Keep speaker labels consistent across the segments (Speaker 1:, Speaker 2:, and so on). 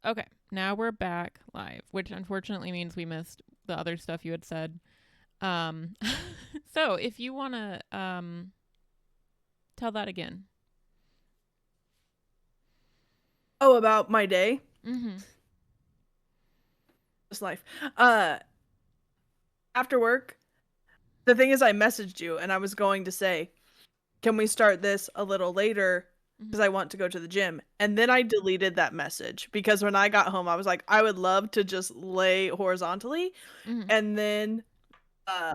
Speaker 1: Okay, now we're back live, which unfortunately means we missed the other stuff you had said. Um, so if you want to tell that again.
Speaker 2: Oh, about my day,
Speaker 1: Mm-hmm.
Speaker 2: just life. Uh, After work, the thing is, I messaged you and I was going to say, can we start this a little later?
Speaker 1: Mm-hmm.
Speaker 2: Because I want to go to the gym. And then I deleted that message because when I got home, I was like, I would love to just lay horizontally.
Speaker 1: Mm-hmm.
Speaker 2: And then, uh,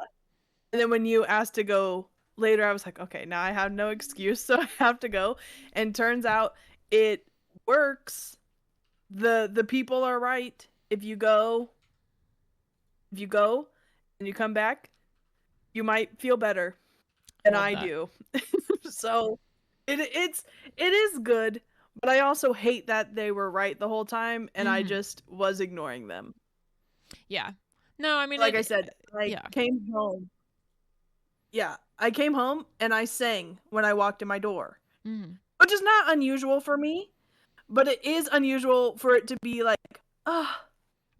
Speaker 2: and then when you asked to go later, I was like, okay, now I have no excuse, so I have to go. And turns out it works. The people are right. If you go and you come back, you might feel better
Speaker 1: I
Speaker 2: than
Speaker 1: love
Speaker 2: I
Speaker 1: that.
Speaker 2: do. So it is good, but I also hate that they were right the whole time and I
Speaker 1: Mm-hmm.
Speaker 2: just was ignoring them.
Speaker 1: Yeah. No, I mean
Speaker 2: Like I
Speaker 1: it.
Speaker 2: said, I
Speaker 1: Yeah.
Speaker 2: came home. Yeah, I came home and I sang when I walked in my door,
Speaker 1: Mm-hmm.
Speaker 2: which is not unusual for me, but it is unusual for it to be like, ah,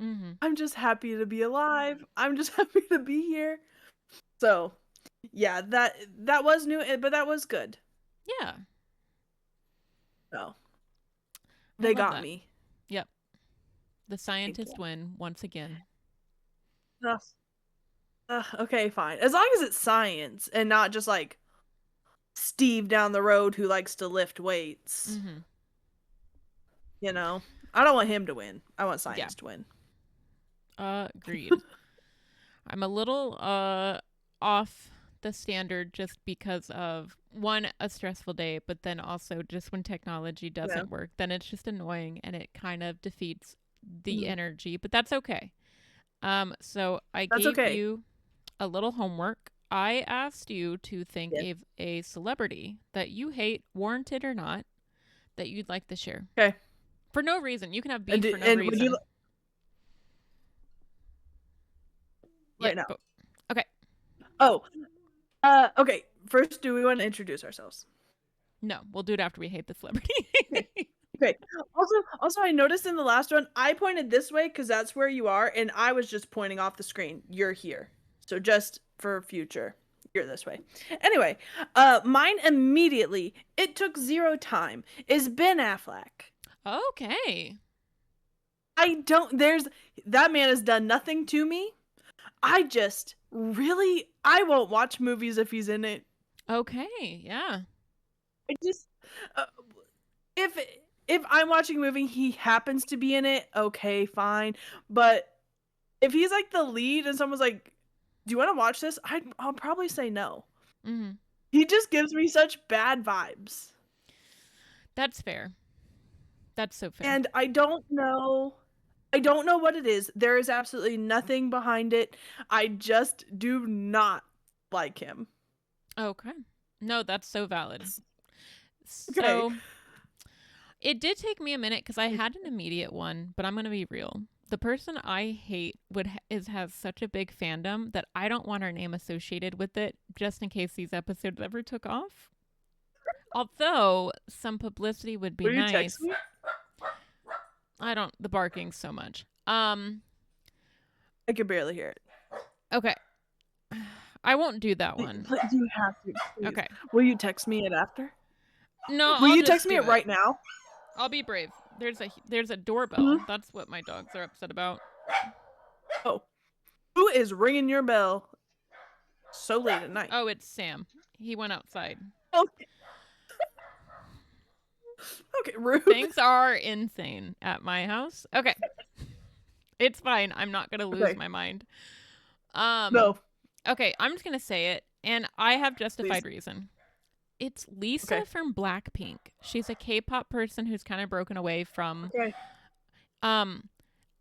Speaker 1: Mm-hmm.
Speaker 2: I'm just happy to be alive. I'm just happy to be here. So, yeah, that was new, but that was good.
Speaker 1: Yeah.
Speaker 2: So,
Speaker 1: I
Speaker 2: they
Speaker 1: love
Speaker 2: got
Speaker 1: that.
Speaker 2: me.
Speaker 1: Yep. The
Speaker 2: Thank
Speaker 1: scientist
Speaker 2: you.
Speaker 1: win once again.
Speaker 2: Ugh. Okay, fine. As long as it's science and not just like Steve down the road who likes to lift weights.
Speaker 1: Mm-hmm.
Speaker 2: You know, I don't want him to win. I want
Speaker 1: Yeah.
Speaker 2: science to win.
Speaker 1: Agreed. I'm a little off the standard just because of one, a stressful day, but then also just when technology
Speaker 2: Yeah,
Speaker 1: doesn't work, then it's just annoying and it kind of defeats the
Speaker 2: mhm.
Speaker 1: energy. But that's okay. So I
Speaker 2: That's
Speaker 1: gave
Speaker 2: okay.
Speaker 1: you a little homework. I asked you to think
Speaker 2: Yes.
Speaker 1: of a celebrity that you hate, warranted or not, that you'd like to share.
Speaker 2: Okay.
Speaker 1: For no reason. You can have
Speaker 2: And
Speaker 1: beef for no
Speaker 2: and would you
Speaker 1: reason. Yeah,
Speaker 2: right now?
Speaker 1: but okay.
Speaker 2: Oh, okay. First, do we want to introduce ourselves?
Speaker 1: No, we'll do it after we hate the celebrity.
Speaker 2: Okay. Okay. Also, I noticed in the last one, I pointed this way because that's where you are, and I was just pointing off the screen. You're here, so just for future, you're this way. Anyway, mine immediately. It took zero time. Is Ben Affleck.
Speaker 1: Okay.
Speaker 2: I don't. There's that man has done nothing to me. I just really. I won't watch movies if he's in it.
Speaker 1: Okay. Yeah.
Speaker 2: I just. Uh, if if I'm watching a movie, he happens to be in it. Okay, fine. But if he's like the lead and someone's like, "Do you want to watch this?" I'll probably say no.
Speaker 1: Mhm.
Speaker 2: He just gives me such bad vibes,
Speaker 1: That's fair. That's so fair.
Speaker 2: and I don't know. I don't know what it is. There is absolutely nothing behind it. I just do not like him.
Speaker 1: Okay. No, that's so valid.
Speaker 2: Okay.
Speaker 1: So, it did take me a minute cuz I had an immediate one, but I'm going to be real. The person I hate has such a big fandom that I don't want her name associated with it just in case these episodes ever took off. Although some publicity would be
Speaker 2: Will you text
Speaker 1: nice.
Speaker 2: me?
Speaker 1: I don't the barking so much.
Speaker 2: I can barely hear it.
Speaker 1: Okay. I won't do that one.
Speaker 2: You have to, please.
Speaker 1: Okay.
Speaker 2: Will you text me it after?
Speaker 1: No,
Speaker 2: Will
Speaker 1: I'll
Speaker 2: you text
Speaker 1: just
Speaker 2: me
Speaker 1: do
Speaker 2: it
Speaker 1: it.
Speaker 2: right now?
Speaker 1: I'll be brave. There's a doorbell.
Speaker 2: Mhm.
Speaker 1: That's what my dogs are upset about.
Speaker 2: Oh, who is ringing your bell so late at night?
Speaker 1: Oh, it's Sam. He went outside.
Speaker 2: Okay, okay, rude.
Speaker 1: Things are insane at my house. Okay. It's fine. I'm not going to lose
Speaker 2: Okay,
Speaker 1: my mind. Um
Speaker 2: no,
Speaker 1: okay, I'm just going to say it and I have
Speaker 2: please.
Speaker 1: justified reason. It's Lisa
Speaker 2: Okay,
Speaker 1: from Blackpink. She's a K-pop person who's kind of broken away from
Speaker 2: okay.
Speaker 1: um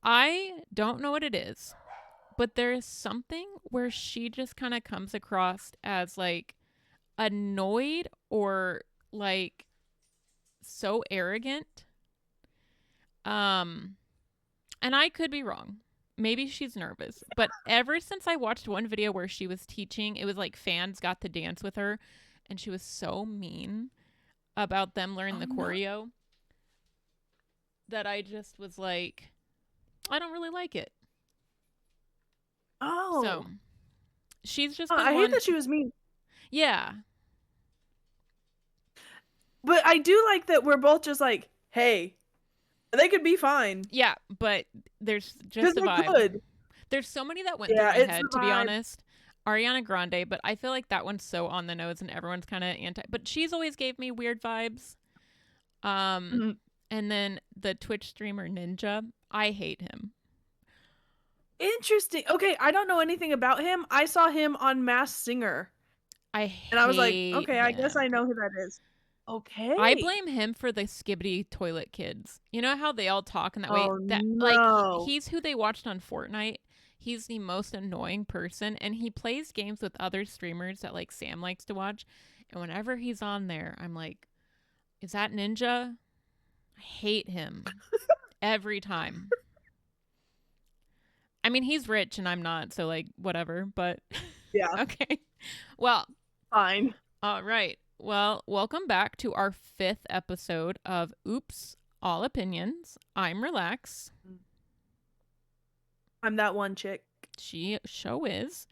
Speaker 1: I don't know what it is, but there is something where she just kind of comes across as like annoyed or like so arrogant. Um and I could be wrong. Maybe she's nervous, but ever since I watched one video where she was teaching, it was like fans got to dance with her and she was so mean about them learning
Speaker 2: Oh
Speaker 1: the
Speaker 2: no.
Speaker 1: choreo. that I just was like, I don't really like it. So
Speaker 2: Oh.
Speaker 1: she's just been
Speaker 2: I hate
Speaker 1: one.
Speaker 2: that she was mean.
Speaker 1: Yeah.
Speaker 2: But I do like that we're both just like, hey, they could be fine.
Speaker 1: Yeah. But there's
Speaker 2: Because
Speaker 1: just a
Speaker 2: they
Speaker 1: vibe.
Speaker 2: could.
Speaker 1: There's so many that went through
Speaker 2: Yeah,
Speaker 1: my
Speaker 2: it's the
Speaker 1: head, to be
Speaker 2: vibe.
Speaker 1: honest. Ariana Grande, but I feel like that one's so on the nose and everyone's kind of anti. But she's always gave me weird vibes. Um,
Speaker 2: Mhm.
Speaker 1: and then the Twitch streamer Ninja, I hate him.
Speaker 2: Interesting. Okay, I don't know anything about him. I saw him on Masked Singer.
Speaker 1: I
Speaker 2: And I was like,
Speaker 1: hate
Speaker 2: okay, I guess I
Speaker 1: him.
Speaker 2: know who that is.
Speaker 1: I
Speaker 2: Okay.
Speaker 1: blame him for the skibbity toilet kids. You know how they all talk in that way?
Speaker 2: Oh
Speaker 1: That like
Speaker 2: no.
Speaker 1: he's who they watched on Fortnite. He's the most annoying person and he plays games with other streamers that like Sam likes to watch. And whenever he's on there, I'm like, is that Ninja? I hate him every time. I mean, he's rich and I'm not, so like whatever, but
Speaker 2: Yeah,
Speaker 1: okay. Well,
Speaker 2: fine.
Speaker 1: all right. Well, welcome back to our 5th episode of Oops, All Opinions. I'm Relax.
Speaker 2: I'm that one chick.
Speaker 1: She show is.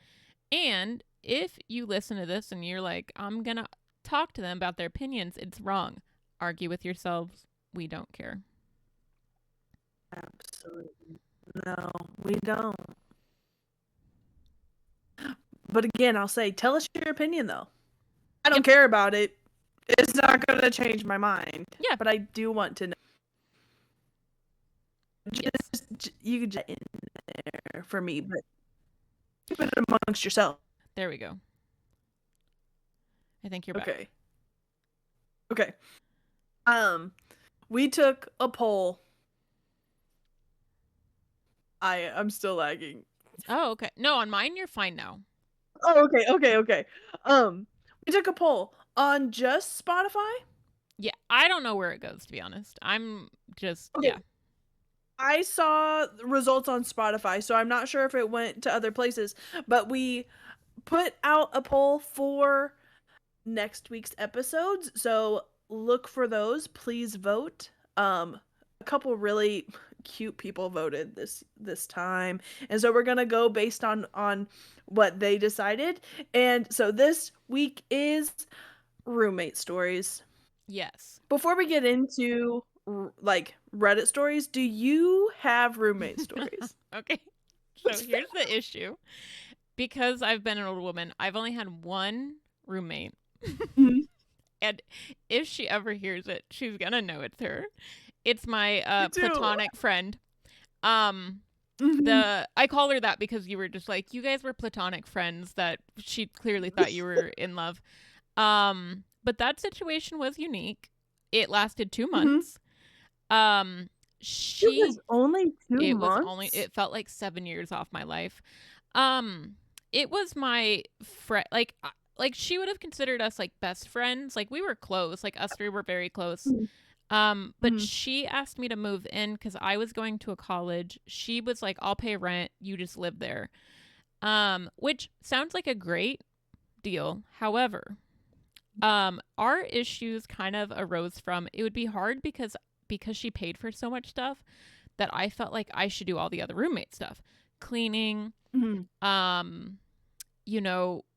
Speaker 1: And if you listen to this and you're like, I'm going to talk to them about their opinions, it's wrong. Argue with yourselves. We don't care.
Speaker 2: Absolutely. No, we don't. But again, I'll say, tell us your opinion though. I don't
Speaker 1: Yep.
Speaker 2: care about it. It's not going to change my mind.
Speaker 1: Yeah.
Speaker 2: But I do want to know.
Speaker 1: Yes.
Speaker 2: You could just in there for me, but keep it amongst yourself.
Speaker 1: There we go. I think you're back.
Speaker 2: Okay. Okay. We took a poll. I'm still lagging.
Speaker 1: Oh, okay. No, on mine, you're fine now.
Speaker 2: Oh, okay. We took a poll on just Spotify.
Speaker 1: Yeah, I don't know where it goes, to be honest. I'm just,
Speaker 2: Okay.
Speaker 1: yeah.
Speaker 2: I saw the results on Spotify, so I'm not sure if it went to other places, but we put out a poll for next week's episodes, so look for those. Please vote. A couple really cute people voted this time, and so we're gonna go based on what they decided. And so this week is roommate stories.
Speaker 1: Yes.
Speaker 2: Before we get into like Reddit stories, do you have roommate stories?
Speaker 1: Okay. So here's the issue. Because I've been an old woman, I've only had one roommate.
Speaker 2: Mhm.
Speaker 1: And if she ever hears it, she's gonna know it's her. It's my
Speaker 2: Me too.
Speaker 1: platonic friend. Um
Speaker 2: Mhm.
Speaker 1: I call her that because you were just like you guys were platonic friends that she clearly thought you were in love. But that situation was unique. It lasted 2
Speaker 2: Mhm.
Speaker 1: months. Um
Speaker 2: It was
Speaker 1: she
Speaker 2: only 2
Speaker 1: it was only
Speaker 2: months?
Speaker 1: it felt like 7 years off my life. Um it was my friend like she would have considered us like best friends. Like we were close. Like us three were very close.
Speaker 2: Mhm.
Speaker 1: But
Speaker 2: Mhm.
Speaker 1: she asked me to move in because I was going to a college. She was like, I'll pay rent, you just live there. Which sounds like a great deal. However, our issues kind of arose from it would be hard because she paid for so much stuff that I felt like I should do all the other roommate stuff. Cleaning,
Speaker 2: Mhm.
Speaker 1: um,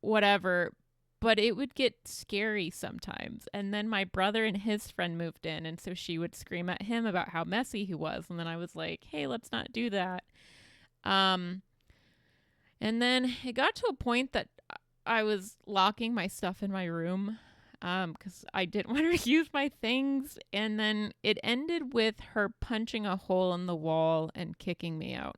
Speaker 1: whatever. But it would get scary sometimes. And then my brother and his friend moved in. And so she would scream at him about how messy he was. And then I was like, hey, let's not do that. Um, and then it got to a point that I was locking my stuff in my room because I didn't want her to use my things. And then it ended with her punching a hole in the wall and kicking me out.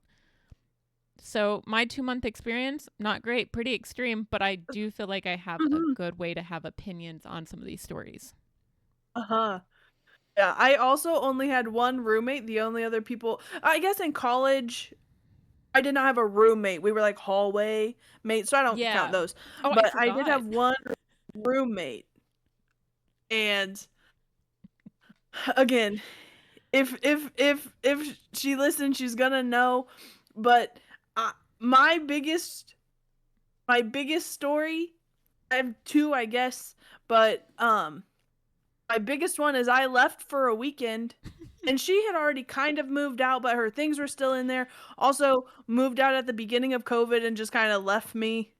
Speaker 1: So my 2-month experience, not great, pretty extreme, but I do feel like I have a
Speaker 2: Mhm.
Speaker 1: good way to have opinions on some of these stories.
Speaker 2: Uh-huh. Yeah, I also only had one roommate. The only other people, I guess in college, I did not have a roommate. We were like hallway mates, so I don't count
Speaker 1: Yeah.
Speaker 2: those.
Speaker 1: Oh, I
Speaker 2: But I did
Speaker 1: forgot.
Speaker 2: have one roommate. And again, if she listens, she's gonna know. But uh, my biggest my biggest story, I have two, I guess, but My biggest one is I left for a weekend and she had already kind of moved out, but her things were still in there. Also, moved out at the beginning of COVID and just kind of left me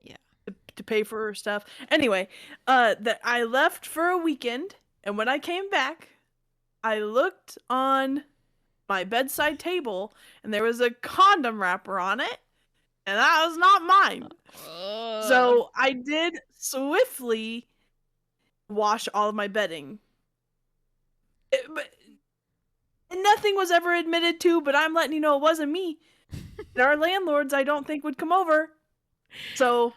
Speaker 1: Yeah.
Speaker 2: to pay for her stuff. Anyway, that I left for a weekend, and when I came back, I looked on my bedside table and there was a condom wrapper on it, and that was not mine.
Speaker 1: Ugh.
Speaker 2: So I did swiftly wash all of my bedding. But nothing was ever admitted to, but I'm letting you know it wasn't me. And our landlords, I don't think, would come over. So,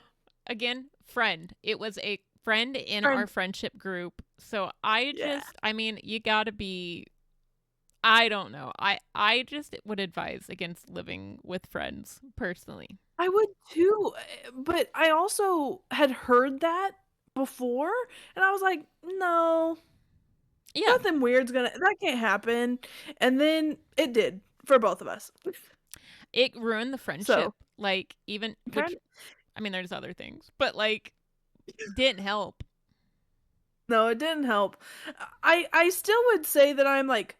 Speaker 1: Again, friend. It was a friend in our
Speaker 2: friend,
Speaker 1: friendship group. So
Speaker 2: yeah,
Speaker 1: I mean, you gotta be. I don't know. I just would advise against living with friends personally.
Speaker 2: I would too. But I also had heard that before, and I was like, no,
Speaker 1: Yeah.
Speaker 2: nothing weird's gonna, that can't happen. And then it did for both of us.
Speaker 1: It ruined the friendship.
Speaker 2: So,
Speaker 1: Like, even,
Speaker 2: kind
Speaker 1: which,
Speaker 2: of,
Speaker 1: I mean, there's other things, but like, didn't help.
Speaker 2: no, it didn't help. I still would say that I'm like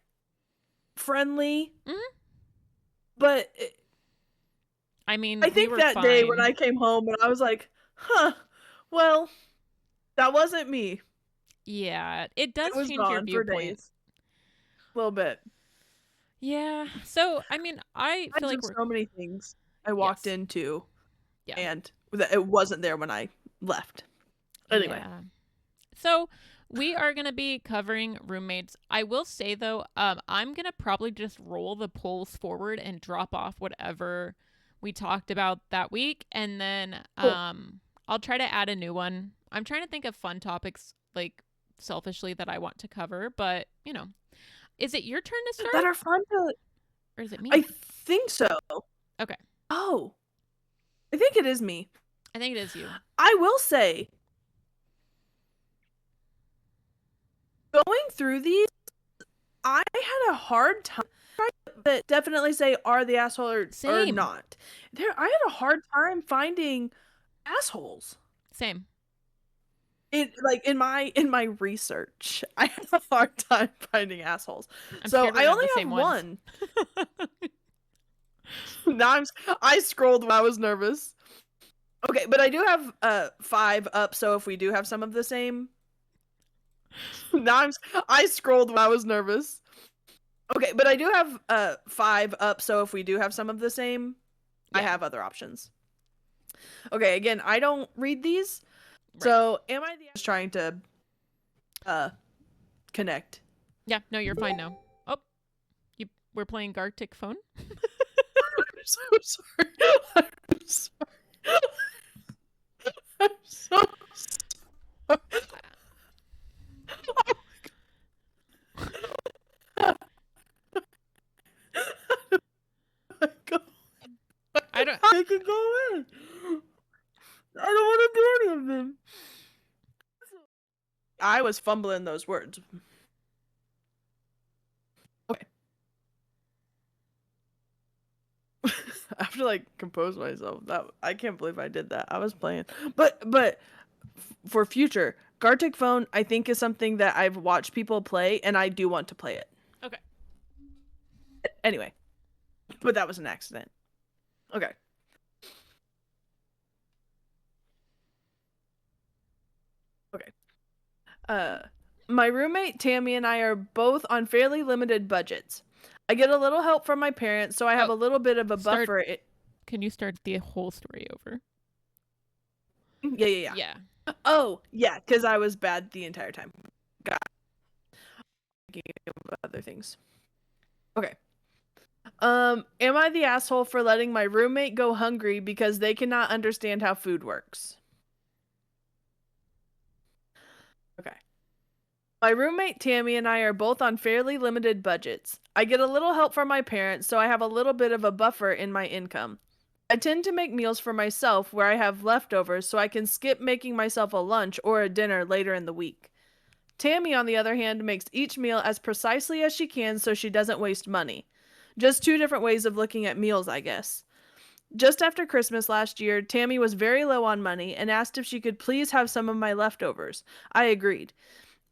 Speaker 2: friendly,
Speaker 1: Hmm.
Speaker 2: but
Speaker 1: I mean,
Speaker 2: I
Speaker 1: we
Speaker 2: think
Speaker 1: were
Speaker 2: that day when
Speaker 1: fine.
Speaker 2: I came home and I was like, huh, well, that wasn't me.
Speaker 1: Yeah, it
Speaker 2: It
Speaker 1: does
Speaker 2: was
Speaker 1: change your
Speaker 2: gone for
Speaker 1: viewpoint.
Speaker 2: days. A little bit.
Speaker 1: Yeah. So, I mean, I feel like
Speaker 2: Imagine
Speaker 1: we're,
Speaker 2: so many things I walked
Speaker 1: yes.
Speaker 2: into
Speaker 1: Yeah.
Speaker 2: and that it wasn't there when I left. Anyway.
Speaker 1: Yeah. So we are going to be covering roommates. I will say though, I'm going to probably just roll the polls forward and drop off whatever we talked about that week. And then
Speaker 2: Cool.
Speaker 1: I'll try to add a new one. I'm trying to think of fun topics, like selfishly, that I want to cover. But, is it your turn to
Speaker 2: That
Speaker 1: start
Speaker 2: are fun to,
Speaker 1: or is it
Speaker 2: I
Speaker 1: me?
Speaker 2: think so.
Speaker 1: Okay.
Speaker 2: Oh, I think it is me.
Speaker 1: I think it is you.
Speaker 2: I will say, going through these, I had a hard time. But definitely say are the asshole or
Speaker 1: Same.
Speaker 2: not. There, I had a hard time finding assholes.
Speaker 1: Same.
Speaker 2: It like in my research, I had a hard time finding assholes.
Speaker 1: I'm
Speaker 2: So
Speaker 1: scared we're
Speaker 2: I
Speaker 1: going to have
Speaker 2: only
Speaker 1: the same
Speaker 2: have
Speaker 1: ones.
Speaker 2: one. Now I scrolled when I was nervous. Okay, but I do have 5 up. So if we do have some of the same, now I scrolled when I was nervous. Okay, but I do have 5 up. So if we do have some of the same, I
Speaker 1: Yeah.
Speaker 2: have other options. Okay, again, I don't read these.
Speaker 1: Right.
Speaker 2: So am I the just trying to uh connect?
Speaker 1: Yeah. No, you're fine now. Oh, we're playing Gartic phone.
Speaker 2: I'm so sorry. I'm sorry. I'm so sorry.
Speaker 1: I don't.
Speaker 2: I can go in. I don't want to do any of them. I was fumbling those words. Okay. I have to like compose myself. That I can't believe I did that. I was playing, but for future, Gartic Phone I think is something that I've watched people play, and I do want to play it.
Speaker 1: Okay.
Speaker 2: Anyway, but that was an accident. Okay. Okay. Uh, my roommate Tammy and I are both on fairly limited budgets. I get a little help from my parents, so I have
Speaker 1: Oh,
Speaker 2: a little bit of a
Speaker 1: start.
Speaker 2: buffer.
Speaker 1: Can you start the whole story over?
Speaker 2: Yeah, yeah,
Speaker 1: Yeah.
Speaker 2: yeah. Oh, yeah, because I was bad the entire time. Got thinking of other things. Okay. Am I the asshole for letting my roommate go hungry because they cannot understand how food works? Okay. My roommate Tammy and I are both on fairly limited budgets. I get a little help from my parents, so I have a little bit of a buffer in my income. I tend to make meals for myself where I have leftovers so I can skip making myself a lunch or a dinner later in the week. Tammy, on the other hand, makes each meal as precisely as she can so she doesn't waste money. Just 2 different ways of looking at meals, I guess. Just after Christmas last year, Tammy was very low on money and asked if she could please have some of my leftovers. I agreed.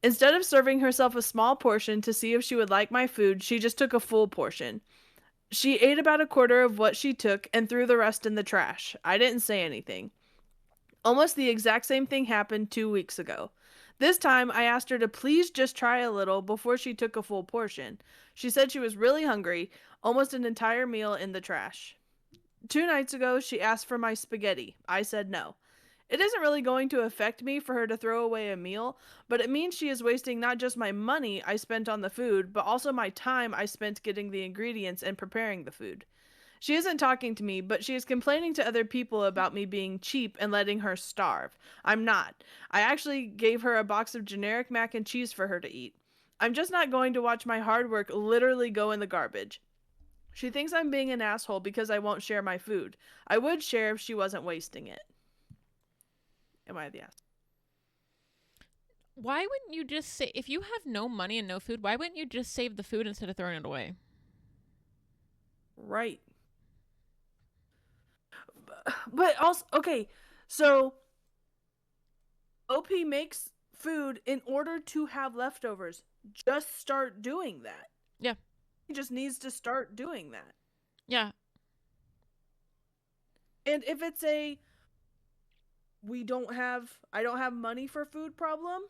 Speaker 2: Instead of serving herself a small portion to see if she would like my food, she just took a full portion. She ate about a quarter of what she took and threw the rest in the trash. I didn't say anything. Almost the exact same thing happened 2 weeks ago. This time, I asked her to please just try a little before she took a full portion. She said she was really hungry, almost an entire meal in the trash. 2 nights ago, she asked for my spaghetti. I said no. It isn't really going to affect me for her to throw away a meal, but it means she is wasting not just my money I spent on the food, but also my time I spent getting the ingredients and preparing the food. She isn't talking to me, but she is complaining to other people about me being cheap and letting her starve. I'm not. I actually gave her a box of generic mac and cheese for her to eat. I'm just not going to watch my hard work literally go in the garbage. She thinks I'm being an asshole because I won't share my food. I would share if she wasn't wasting it. Am I the asshole?
Speaker 1: Why wouldn't you just say, if you have no money and no food, why wouldn't you just save the food instead of throwing it away?
Speaker 2: Right. But also, okay, so OP makes food in order to have leftovers. Just start doing that.
Speaker 1: Yeah.
Speaker 2: He just needs to start doing that.
Speaker 1: Yeah.
Speaker 2: And if it's a I don't have money for food problem,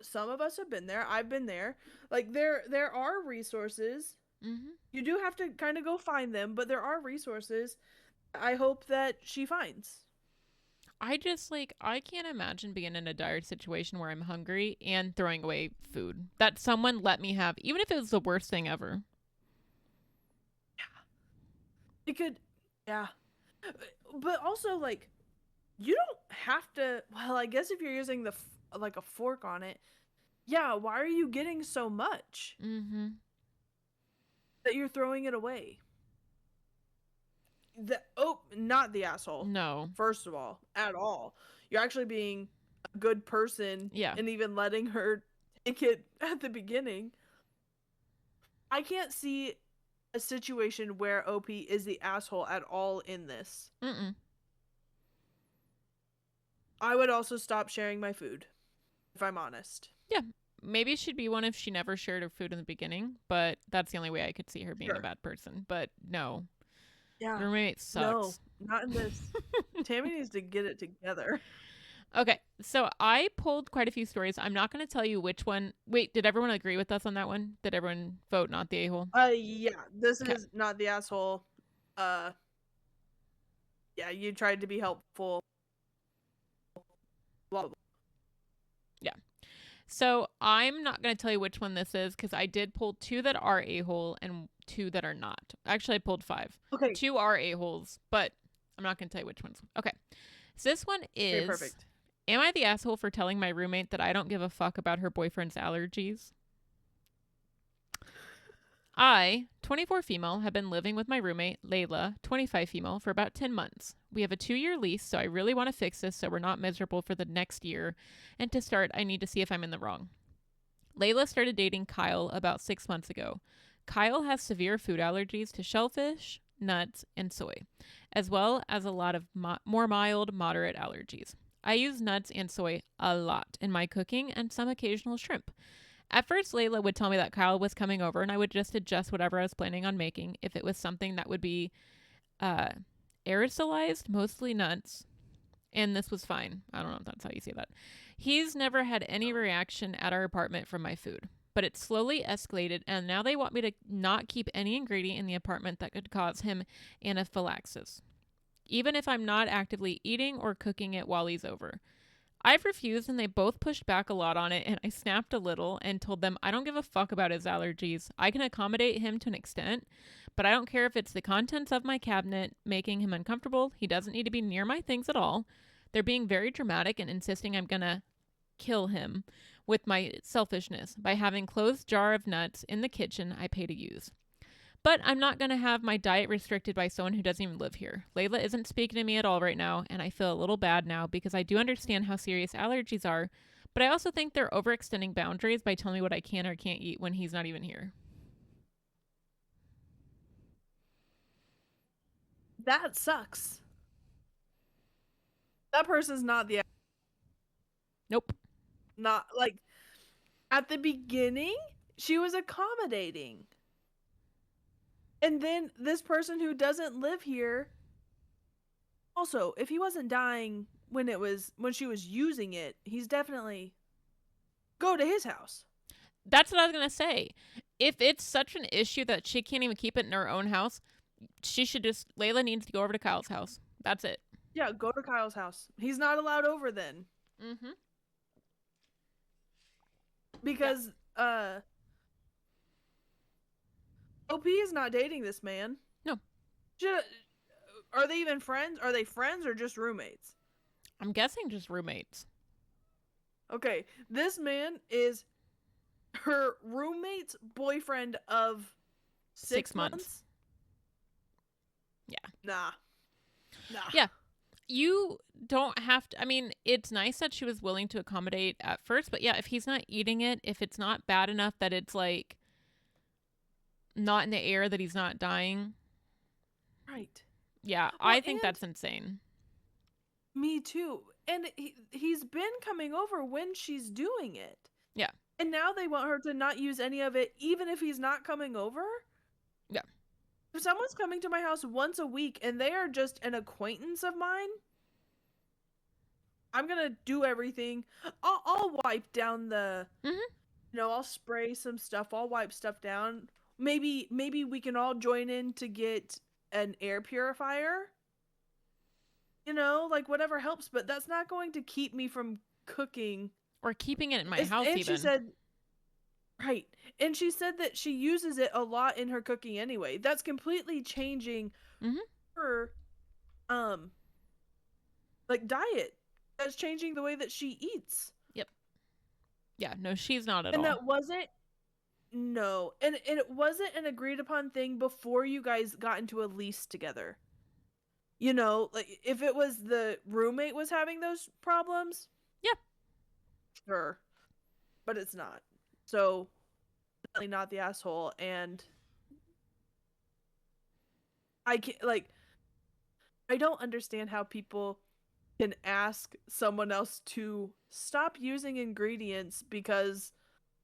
Speaker 2: some of us have been there. I've been there. Like there are resources.
Speaker 1: Mm-hmm.
Speaker 2: You do have to kind of go find them, but there are resources I hope that she finds.
Speaker 1: I just like I can't imagine being in a dire situation where I'm hungry and throwing away food that someone let me have, even if it was the worst thing ever.
Speaker 2: It could yeah. But also like you don't have to well, I guess if you're using like a fork on it. Yeah, why are you getting so much
Speaker 1: Mm-hmm.
Speaker 2: that you're throwing it away? Not the asshole.
Speaker 1: No.
Speaker 2: First of all, at all. You're actually being a good person
Speaker 1: Yeah.
Speaker 2: and even letting her take it at the beginning. I can't see a situation where OP is the asshole at all in this.
Speaker 1: Mm-mm.
Speaker 2: I would also stop sharing my food, if I'm honest.
Speaker 1: Yeah. Maybe she'd be one if she never shared her food in the beginning, but that's the only way I could see her being a
Speaker 2: Sure.
Speaker 1: bad person. But no.
Speaker 2: Yeah.
Speaker 1: Your roommate
Speaker 2: No,
Speaker 1: sucks.
Speaker 2: not in this. Tammy needs to get it together.
Speaker 1: Okay, so I pulled quite a few stories. I'm not going to tell you which one. Wait, did everyone agree with us on that one? Did everyone vote not the a hole?
Speaker 2: Yeah, this
Speaker 1: Okay,
Speaker 2: is not the asshole. Uh, yeah, you tried to be helpful. Blah, blah, blah.
Speaker 1: yeah. So I'm not going to tell you which one this is because I did pull two that are a hole and two that are not. Actually, I pulled five.
Speaker 2: Okay.
Speaker 1: Two are a holes, but I'm not going to tell you which ones. Okay, so this one
Speaker 2: Okay,
Speaker 1: is:
Speaker 2: perfect.
Speaker 1: am I the asshole for telling my roommate that I don't give a fuck about her boyfriend's allergies? I, 24 female, have been living with my roommate, Layla, 25 female, for about 10 months. We have a 2-year lease, so I really want to fix this so we're not miserable for the next year. And to start, I need to see if I'm in the wrong. Layla started dating Kyle about 6 months ago. Kyle has severe food allergies to shellfish, nuts, and soy, as well as a lot of more mild, moderate allergies. I use nuts and soy a lot in my cooking and some occasional shrimp. At first, Layla would tell me that Kyle was coming over and I would just adjust whatever I was planning on making if it was something that would be uh, aerosolized, mostly nuts. And this was fine. I don't know if that's how you say that. He's never had any reaction at our apartment from my food, but it slowly escalated, and now they want me to not keep any ingredient in the apartment that could cause him anaphylaxis, even if I'm not actively eating or cooking it while he's over. I've refused and they both pushed back a lot on it, and I snapped a little and told them I don't give a fuck about his allergies. I can accommodate him to an extent, but I don't care if it's the contents of my cabinet making him uncomfortable. He doesn't need to be near my things at all. They're being very dramatic and insisting I'm gonna kill him with my selfishness by having closed jar of nuts in the kitchen I pay to use. But I'm not going to have my diet restricted by someone who doesn't even live here. Layla isn't speaking to me at all right now, and I feel a little bad now because I do understand how serious allergies are, but I also think they're overextending boundaries by telling me what I can or can't eat when he's not even here.
Speaker 2: That sucks. That person's not the
Speaker 1: Nope.
Speaker 2: not like At the beginning, she was accommodating. And then this person who doesn't live here, also, if he wasn't dying when she was using it, he's definitely go to his house.
Speaker 1: That's what I was gonna say. If it's such an issue that she can't even keep it in her own house, she should just Layla needs to go over to Kyle's house. That's it.
Speaker 2: Yeah, go to Kyle's house. He's not allowed over then.
Speaker 1: Mm-hmm. Yeah.
Speaker 2: Because OP is not dating this man.
Speaker 1: No.
Speaker 2: Are they even friends? Are they friends or just roommates?
Speaker 1: I'm guessing just roommates.
Speaker 2: Okay, this man is her roommate's boyfriend of 6 months.
Speaker 1: Yeah.
Speaker 2: Nah.
Speaker 1: Yeah. You don't have to. I mean, it's nice that she was willing to accommodate at first, but yeah, if he's not eating it, if it's not bad enough that it's like not in the air that he's not dying.
Speaker 2: Right.
Speaker 1: Yeah,
Speaker 2: Well,
Speaker 1: I think that's insane.
Speaker 2: Me too. And he's been coming over when she's doing it.
Speaker 1: Yeah.
Speaker 2: And now they want her to not use any of it, even if he's not coming over?
Speaker 1: Yeah.
Speaker 2: If someone's coming to my house once a week and they are just an acquaintance of mine, I'm gonna do everything. I'll wipe down the, I'll spray some stuff. I'll wipe stuff down. Maybe we can all join in to get an air purifier. Like whatever helps, but that's not going to keep me from cooking
Speaker 1: or keeping it in my house.
Speaker 2: And
Speaker 1: even
Speaker 2: she said, right, and she said that she uses it a lot in her cooking anyway. That's completely changing her like diet. That's changing the way that she eats.
Speaker 1: Yep. Yeah, no, she's not at
Speaker 2: and
Speaker 1: all.
Speaker 2: And that wasn't no, and it wasn't an agreed upon thing before you guys got into a lease together. Like if it was the roommate was having those problems,
Speaker 1: yeah,
Speaker 2: sure, but it's not. So, definitely not the asshole. And I can't, like, I don't understand how people can ask someone else to stop using ingredients because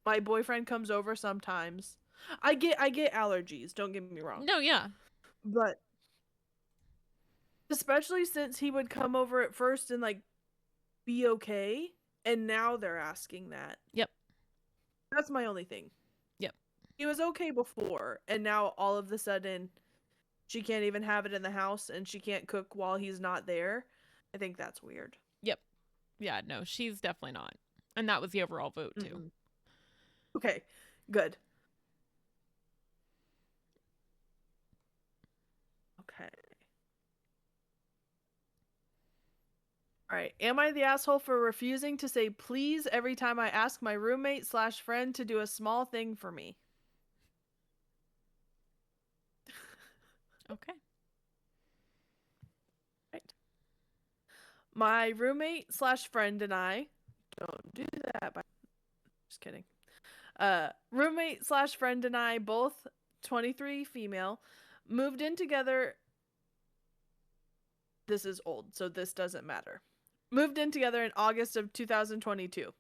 Speaker 2: my boyfriend comes over sometimes. I get allergies, don't get me wrong.
Speaker 1: No, yeah.
Speaker 2: But especially since he would come over at first and like be okay, and now they're asking that.
Speaker 1: Yep.
Speaker 2: That's my only thing.
Speaker 1: Yep.
Speaker 2: He was okay before, and now all of a sudden she can't even have it in the house and she can't cook while he's not there. I think that's weird.
Speaker 1: Yep. Yeah, no, she's definitely not. And that was the overall vote too.
Speaker 2: Okay, good. Okay. All right. Am I the asshole for refusing to say please every time I ask my roommate/friend to do a small thing for me?
Speaker 1: Okay.
Speaker 2: Right. My roommate/friend and I don't do that. Just kidding. Roommate/friend and I, both 23 female, moved in together. This is old, so this doesn't matter. Moved in together in August of 2022.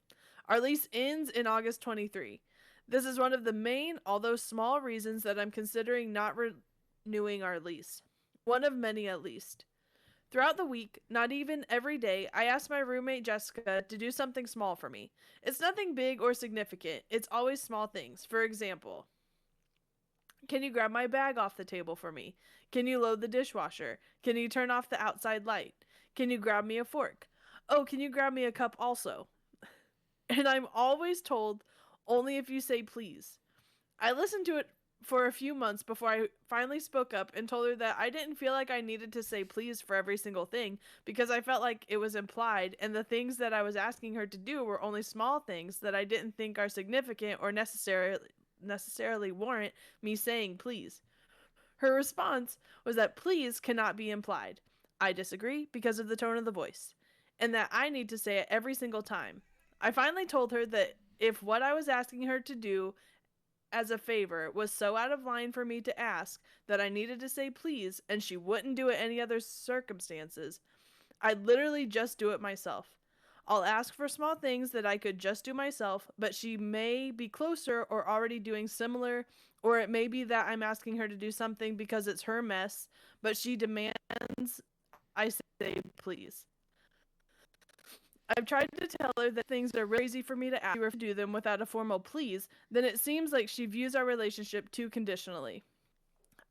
Speaker 2: Our lease ends in August 23. This is one of the main, although small, reasons that I'm considering not renewing our lease. One of many, at least. Throughout the week, not even every day, I ask my roommate Jessica to do something small for me. It's nothing big or significant. It's always small things. For example, can you grab my bag off the table for me? Can you load the dishwasher? Can you turn off the outside light? Can you grab me a fork? Oh, can you grab me a cup also? And I'm always told, only if you say please. I listened to it for a few months before I finally spoke up and told her that I didn't feel like I needed to say please for every single thing because I felt like it was implied, and the things that I was asking her to do were only small things that I didn't think are significant or necessarily warrant me saying please. Her response was that please cannot be implied. I disagree because of the tone of the voice, and that I need to say it every single time. I finally told her that if what I was asking her to do as a favor was so out of line for me to ask that I needed to say please and she wouldn't do it any other circumstances, I'd literally just do it myself. I'll ask for small things that I could just do myself, but she may be closer or already doing similar, or it may be that I'm asking her to do something because it's her mess, but she demands I say please. I've tried to tell her that things are really easy for me to ask her to do them without a formal please, then it seems like she views our relationship too conditionally.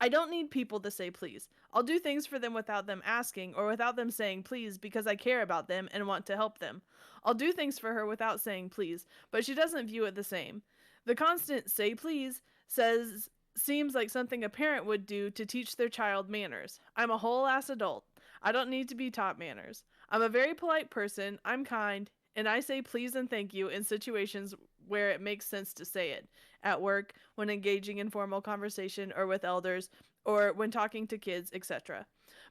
Speaker 2: I don't need people to say please. I'll do things for them without them asking or without them saying please because I care about them and want to help them. I'll do things for her without saying please, but she doesn't view it the same. The constant say please says seems like something a parent would do to teach their child manners. I'm a whole ass adult. I don't need to be taught manners. I'm a very polite person, I'm kind, and I say please and thank you in situations where it makes sense to say it. At work, when engaging in formal conversation or with elders, or when talking to kids, etc.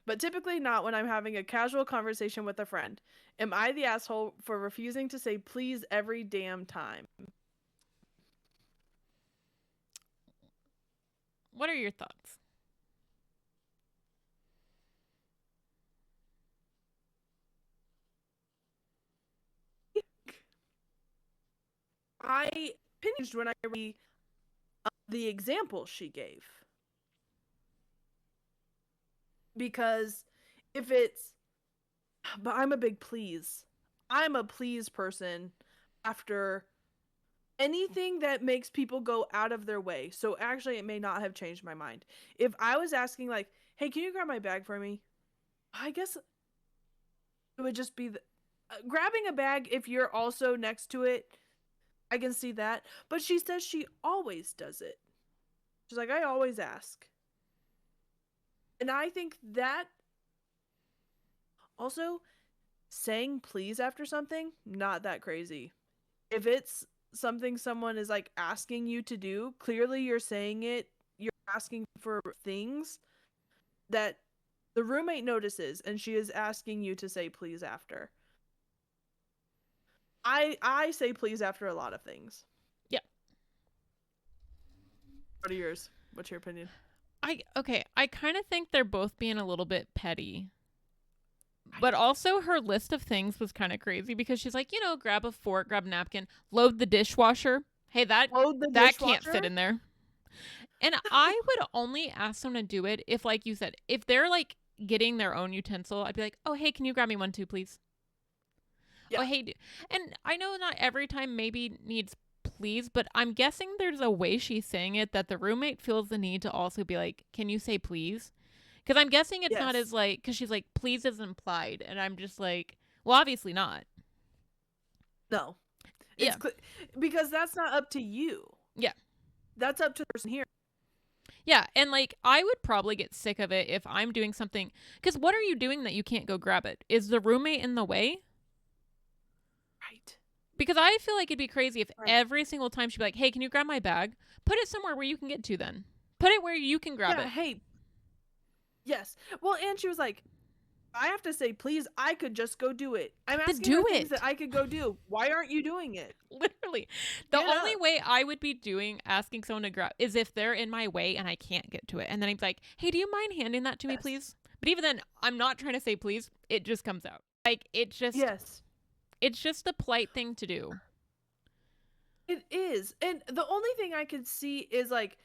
Speaker 2: But typically not when I'm having a casual conversation with a friend. Am I the asshole for refusing to say please every damn time?
Speaker 1: What are your thoughts?
Speaker 2: I pinched when I read the example she gave. Because if it's, but I'm a big please. I'm a please person after anything that makes people go out of their way. So actually, it may not have changed my mind. If I was asking, like, hey, can you grab my bag for me? I guess it would just be grabbing a bag if you're also next to it. I can see that. But she says she always does it. She's like, I always ask. And I think that also saying please after something, not that crazy. If it's something someone is like asking you to do, clearly you're saying it, you're asking for things that the roommate notices and she is asking you to say please after. I say please after a lot of things.
Speaker 1: Yeah.
Speaker 2: What are yours? What's your opinion?
Speaker 1: I kind of think they're both being a little bit petty. But also her list of things was kind of crazy because she's like, grab a fork, grab a napkin, load the dishwasher. Hey, that
Speaker 2: Load the
Speaker 1: that can't
Speaker 2: dishwasher?
Speaker 1: fit in there. And I would only ask them to do it if, like you said, if they're like getting their own utensil, I'd be like, oh, hey, can you grab me one too, please?
Speaker 2: Yeah.
Speaker 1: Oh, hey. And I know not every time maybe needs please, but I'm guessing there's a way she's saying it that the roommate feels the need to also be like, can you say please? Because I'm guessing it's not as
Speaker 2: Yes.
Speaker 1: like, because she's like, please is implied. And I'm just like, well, obviously not.
Speaker 2: No.
Speaker 1: Yeah.
Speaker 2: It's because that's not up to you.
Speaker 1: Yeah.
Speaker 2: That's up to the person here.
Speaker 1: Yeah. And like, I would probably get sick of it if I'm doing something. Because what are you doing that you can't go grab it? Is the roommate in the way?
Speaker 2: Right.
Speaker 1: Because I feel like it'd be crazy if
Speaker 2: Right.
Speaker 1: every single time she'd be like, hey, can you grab my bag? Put it somewhere where you can get to then. Put it where you can grab
Speaker 2: Yeah,
Speaker 1: it.
Speaker 2: hey. Yes. Well, and she was like, I have to say, please, I could just go do it. I'm
Speaker 1: Then
Speaker 2: asking her
Speaker 1: do
Speaker 2: things that
Speaker 1: it.
Speaker 2: I could go do. Why aren't you doing it?
Speaker 1: Literally. The
Speaker 2: Get
Speaker 1: only
Speaker 2: up.
Speaker 1: way I would be asking someone to grab is if they're in my way and I can't get to it. And then he's like, hey, do you mind handing that to me,
Speaker 2: Yes.
Speaker 1: please? But even then, I'm not trying to say please. It just comes out. Like,
Speaker 2: Yes.
Speaker 1: it's just a polite thing to do.
Speaker 2: It is. And the only thing I could see is like,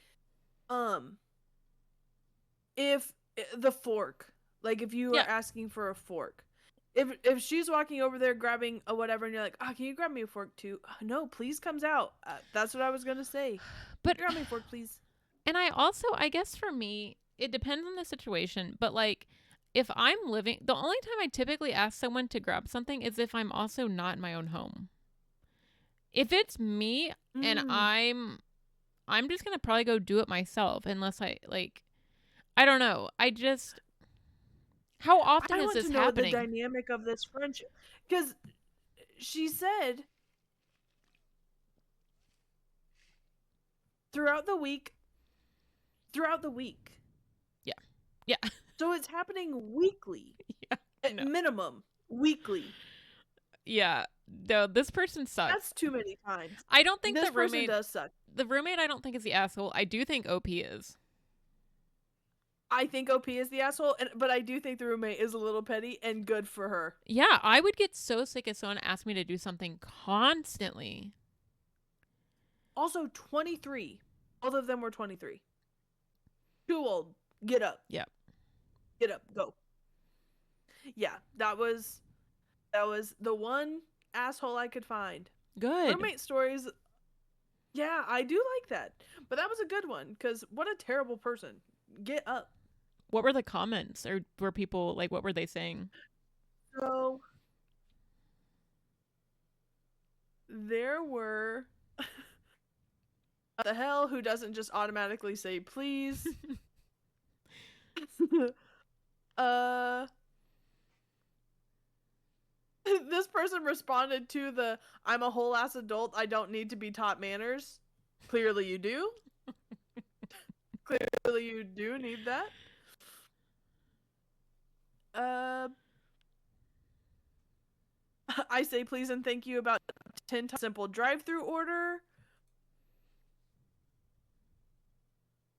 Speaker 2: um, if the fork, like if you are
Speaker 1: Yeah.
Speaker 2: asking for a fork. If she's walking over there grabbing a whatever and you're like, can you grab me a fork too? No, please comes out. That's what I was going to say.
Speaker 1: But,
Speaker 2: Grab me a fork, please.
Speaker 1: and I guess for me, it depends on the situation. But like, if I'm living, the only time I typically ask someone to grab something is if I'm also not in my own home. If it's me and
Speaker 2: Mm.
Speaker 1: I'm just gonna probably go do it myself unless I don't know. How often
Speaker 2: I
Speaker 1: is
Speaker 2: want
Speaker 1: this
Speaker 2: to know the
Speaker 1: happening?
Speaker 2: dynamic of this friendship because she said throughout the week, throughout the week.
Speaker 1: Yeah. Yeah.
Speaker 2: So it's happening weekly,
Speaker 1: Yeah. I
Speaker 2: at
Speaker 1: know.
Speaker 2: minimum, weekly.
Speaker 1: Yeah. No, this person sucks.
Speaker 2: That's too many times.
Speaker 1: I don't think
Speaker 2: This person does suck.
Speaker 1: the roommate I don't think is the asshole. I do think OP is.
Speaker 2: I think OP is the asshole, but I do think the roommate is a little petty and good for her.
Speaker 1: Yeah, I would get so sick if someone asked me to do something constantly.
Speaker 2: Also, 23. Both of them were 23. Too old. Get up.
Speaker 1: Yep.
Speaker 2: Get up. Go. Yeah, that was the one asshole I could find.
Speaker 1: Good.
Speaker 2: Roommate stories. Yeah, I do like that. But that was a good one because what a terrible person. Get up.
Speaker 1: What were the comments, or were people like, what were they saying?
Speaker 2: So there were the hell who doesn't just automatically say please. uh this person responded to the I'm a whole ass adult, I don't need to be taught manners. Clearly you do. Clearly you do need that. I say please and thank you about 10 times simple drive-through order.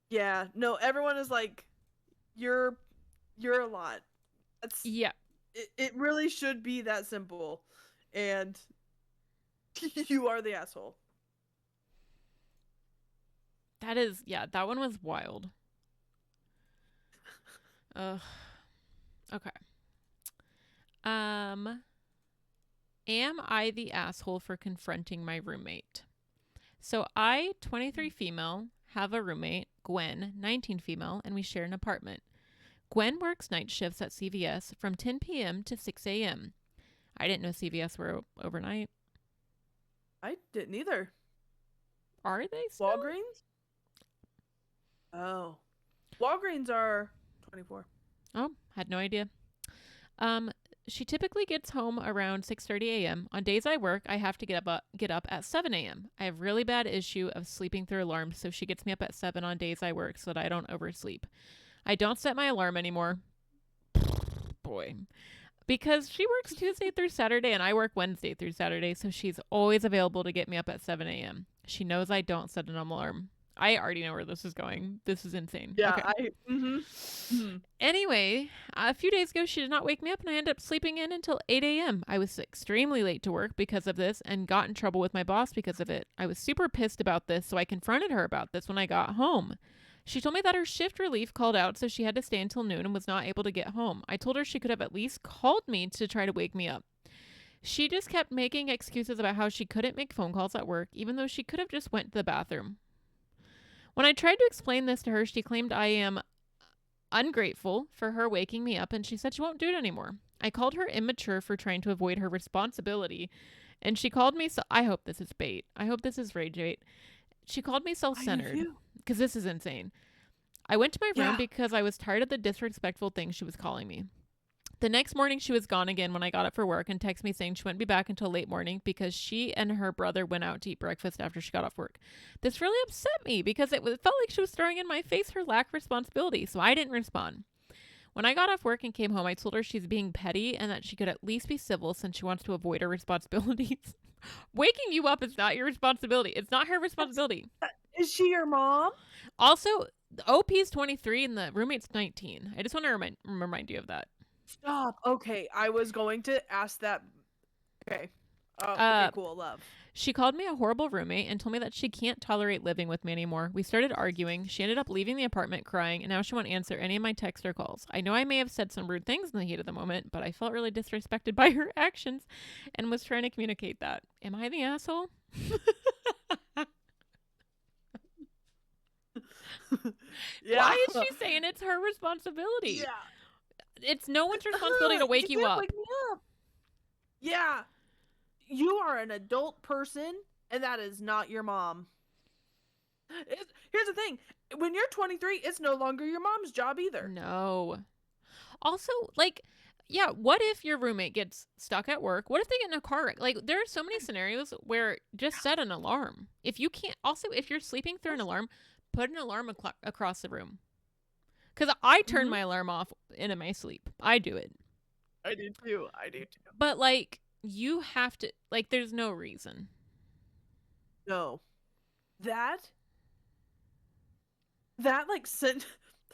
Speaker 2: Yeah, no, everyone is like, you're a lot. That's
Speaker 1: Yeah.
Speaker 2: It really should be that simple. And you are the asshole.
Speaker 1: That is, yeah, that one was wild. Ugh. Okay. Am I the asshole for confronting my roommate? So I, 23 female, have a roommate, Gwen, 19 female, and we share an apartment. Gwen works night shifts at CVS from 10 p.m. to 6 a.m. I didn't know CVS were overnight.
Speaker 2: I didn't either.
Speaker 1: Are they still?
Speaker 2: Walgreens? Oh. Walgreens are 24.
Speaker 1: Oh, had no idea. She typically gets home around 6:30 a.m. On days I work, I have to get up at 7 a.m. I have really bad issue of sleeping through alarms, so she gets me up at 7 on days I work so that I don't oversleep. I don't set my alarm anymore. Boy. Because she works Tuesday through Saturday and I work Wednesday through Saturday, so she's always available to get me up at 7 a.m. She knows I don't set an alarm. I already know where this is going. This is insane.
Speaker 2: Yeah,
Speaker 1: Okay. Anyway, a few days ago, she did not wake me up and I ended up sleeping in until 8 a.m. I was extremely late to work because of this and got in trouble with my boss because of it. I was super pissed about this, so I confronted her about this when I got home. She told me that her shift relief called out, so she had to stay until noon and was not able to get home. I told her she could have at least called me to try to wake me up. She just kept making excuses about how she couldn't make phone calls at work, even though she could have just went to the bathroom. When I tried to explain this to her, she claimed I am ungrateful for her waking me up, and she said she won't do it anymore. I called her immature for trying to avoid her responsibility, and she called me I hope this is bait. I hope this is rage bait. She called me self-centered because this is insane. I went to my room because I was tired of the disrespectful things she was calling me. The next morning, she was gone again when I got up for work and texted me saying she wouldn't be back until late morning because she and her brother went out to eat breakfast after she got off work. This really upset me because it felt like she was throwing in my face her lack of responsibility, so I didn't respond. When I got off work and came home, I told her she's being petty and that she could at least be civil since she wants to avoid her responsibilities. Waking you up is not your responsibility. It's not her responsibility.
Speaker 2: Is she your mom?
Speaker 1: Also, the OP is 23 and the roommate's 19. I just want to remind you of that.
Speaker 2: Stop. Okay, I was going to ask that. Okay. Okay, cool, love.
Speaker 1: She called me a horrible roommate and told me that she can't tolerate living with me anymore. We started arguing. She ended up leaving the apartment crying, and now she won't answer any of my texts or calls. I know I may have said some rude things in the heat of the moment, but I felt really disrespected by her actions and was trying to communicate that. Am I the asshole?
Speaker 2: Yeah.
Speaker 1: Why is she saying it's her responsibility?
Speaker 2: Yeah.
Speaker 1: It's no one's responsibility to wake you up.
Speaker 2: Wake me up. Yeah. You are an adult person, and that is not your mom. Here's the thing. When you're 23, it's no longer your mom's job either.
Speaker 1: No. Also, like, yeah, what if your roommate gets stuck at work? What if they get in a car wreck? Like, there are so many scenarios where just set an alarm. If you can't, also, if you're sleeping through an alarm, put an alarm across the room. Because I turn my alarm off in my sleep. I do it.
Speaker 2: I do too.
Speaker 1: But, like, you have to, like, there's no reason.
Speaker 2: No. That, like,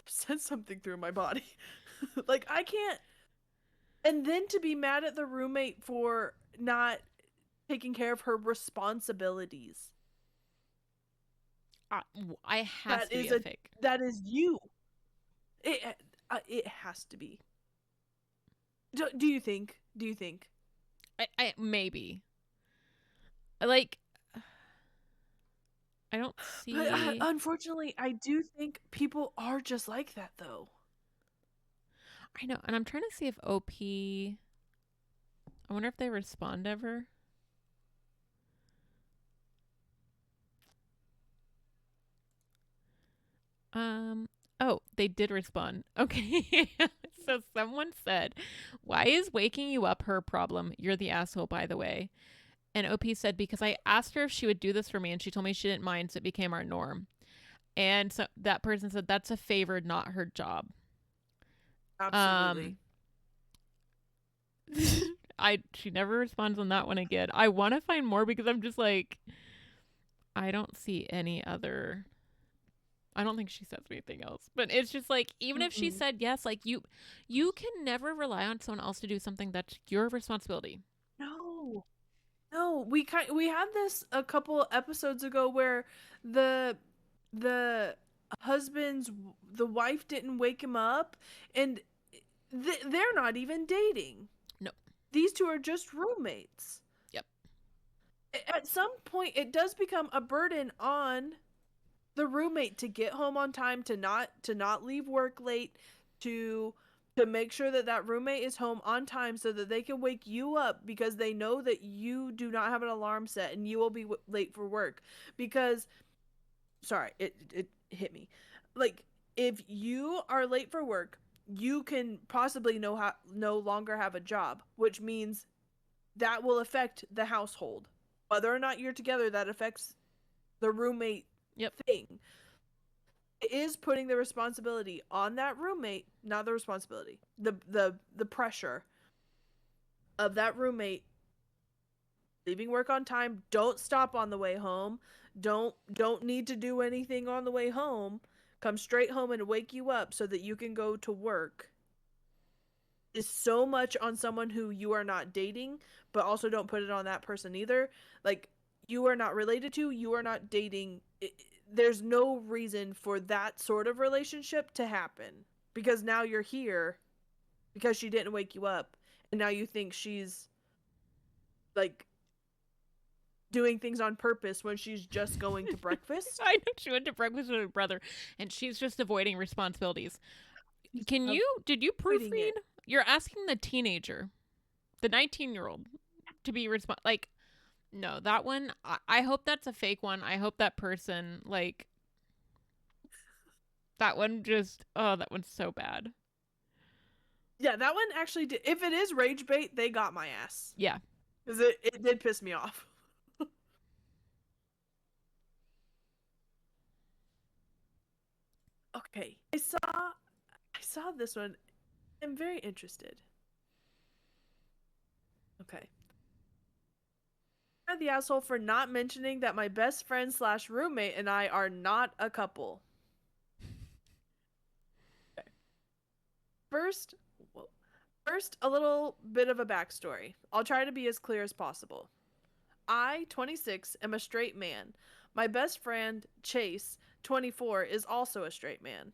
Speaker 2: sent something through my body. Like, I can't. And then to be mad at the roommate for not taking care of her responsibilities.
Speaker 1: I has
Speaker 2: That
Speaker 1: to be
Speaker 2: is
Speaker 1: a
Speaker 2: a
Speaker 1: fake.
Speaker 2: that is you. It has to be. Do you think? Do you think?
Speaker 1: I maybe. Like, I don't
Speaker 2: But
Speaker 1: see.
Speaker 2: unfortunately, I do think people are just like that, though.
Speaker 1: I know, and I'm trying to see if OP. I wonder if they respond ever. Um. Oh, they did respond. Okay. So someone said, "Why is waking you up her problem? You're the asshole, by the way." And OP said, "Because I asked her if she would do this for me, and she told me she didn't mind, so it became our norm." And so that person said, "That's a favor, not her job."
Speaker 2: Absolutely.
Speaker 1: Um. She never responds on that one again. I want to find more because I'm just like, I don't see any other. I don't think she says anything else. But it's just like, even if she
Speaker 2: Mm-mm.
Speaker 1: said yes, like you can never rely on someone else to do something that's your responsibility.
Speaker 2: No. No, we had this a couple episodes ago where the the husband's the wife didn't wake him up, and they're not even dating.
Speaker 1: No.
Speaker 2: These two are just roommates.
Speaker 1: Yep.
Speaker 2: At some point it does become a burden on the roommate to get home on time, to not leave work late, to make sure that that roommate is home on time so that they can wake you up because they know that you do not have an alarm set and you will be late for work. Because sorry, it hit me. Like, if you are late for work, you can possibly no longer have a job, which means that will affect the household. Whether or not you're together, that affects the roommate
Speaker 1: Yep.
Speaker 2: thing. It is putting the responsibility on that roommate, not the responsibility, the pressure of that roommate leaving work on time. Don't stop on the way home. Don't need to do anything on the way home. Come straight home and wake you up so that you can go to work. Is so much on someone who you are not dating, but also don't put it on that person either. Like, you are not related to, you are not dating. There's no reason for that sort of relationship to happen, because now you're here because she didn't wake you up, and now you think she's like doing things on purpose when she's just going to breakfast.
Speaker 1: I know she went to breakfast with her brother and she's just avoiding responsibilities.
Speaker 2: She's
Speaker 1: Did you
Speaker 2: avoiding
Speaker 1: proofread?
Speaker 2: it.
Speaker 1: You're asking the teenager, the 19-year-old, to be like, no, that one, I hope that's a fake one. I hope that person, like, that one just, oh, that one's so bad.
Speaker 2: Yeah, that one actually did. If it is rage bait, they got my ass.
Speaker 1: Yeah.
Speaker 2: Because it did piss me off. Okay. I saw this one. I'm very interested. Okay. I'm the asshole for not mentioning that my best friend slash roommate and I are not a couple. Okay. First, first, a little bit of a backstory. I'll try to be as clear as possible. I, 26, am a straight man. My best friend, Chase, 24, is also a straight man.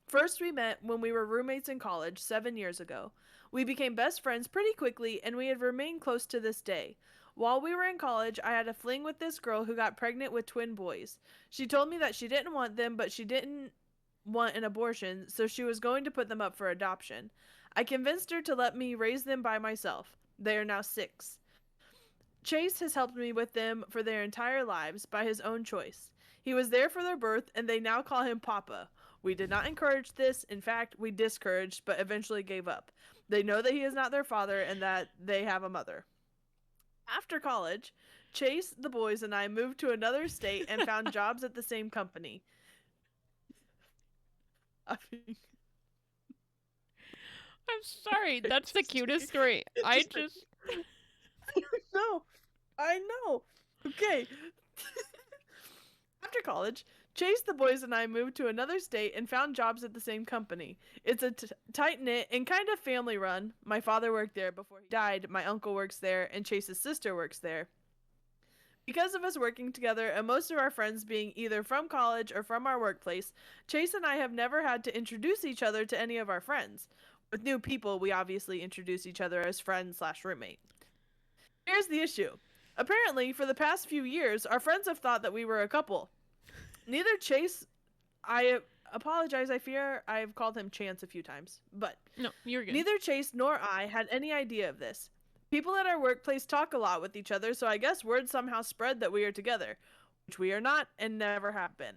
Speaker 2: First, we met when we were roommates in college 7 years ago. We became best friends pretty quickly, and we have remained close to this day. While we were in college, I had a fling with this girl who got pregnant with twin boys. She told me that she didn't want them, but she didn't want an abortion, so she was going to put them up for adoption. I convinced her to let me raise them by myself. They are now 6. Chase has helped me with them for their entire lives by his own choice. He was there for their birth, and they now call him Papa. We did not encourage this. In fact, we discouraged, but eventually gave up. They know that he is not their father and that they have a mother. After college, Chase, the boys, and I moved to another state and found jobs at the same company. I mean,
Speaker 1: I'm sorry.
Speaker 2: it
Speaker 1: That's the
Speaker 2: just,
Speaker 1: cutest story.
Speaker 2: it
Speaker 1: I
Speaker 2: just,
Speaker 1: just,
Speaker 2: no, I know. Okay. After college, Chase, the boys, and I moved to another state and found jobs at the same company. It's a tight-knit and kind of family-run. My father worked there before he died, my uncle works there, and Chase's sister works there. Because of us working together and most of our friends being either from college or from our workplace, Chase and I have never had to introduce each other to any of our friends. With new people, we obviously introduce each other as friend/roommate. Here's the issue. Apparently, for the past few years, our friends have thought that we were a couple. Neither Chase, I apologize, I fear I've called him Chance a few times, but
Speaker 1: No, you're good.
Speaker 2: neither Chase nor I had any idea of this. People at our workplace talk a lot with each other, so I guess word somehow spread that we are together, which we are not and never have been.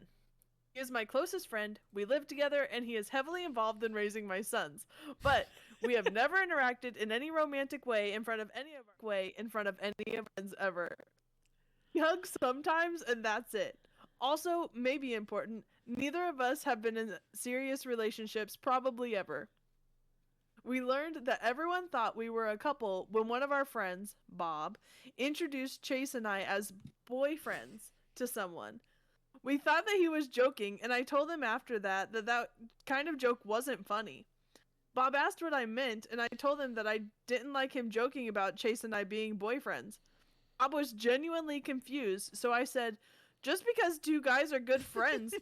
Speaker 2: He is my closest friend, we live together, and he is heavily involved in raising my sons. But we have never interacted in any romantic way in front of any of our friends ever. We hug sometimes, and that's it. Also, maybe important, neither of us have been in serious relationships probably ever. We learned that everyone thought we were a couple when one of our friends, Bob, introduced Chase and I as boyfriends to someone. We thought that he was joking, and I told him after that kind of joke wasn't funny. Bob asked what I meant, and I told him that I didn't like him joking about Chase and I being boyfriends. Bob was genuinely confused, so I said, just because two guys are good friends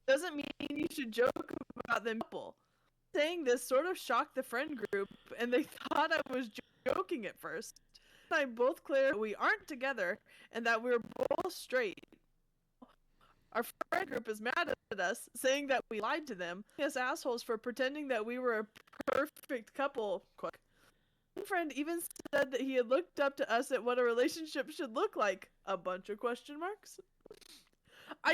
Speaker 2: doesn't mean you should joke about them couple. Saying this sort of shocked the friend group, and they thought I was joking at first. I both cleared that we aren't together and that we were both straight. Our friend group is mad at us, saying that we lied to them, as assholes for pretending that we were a perfect couple. One friend even said that he had looked up to us at what a relationship should look like. A bunch of question marks.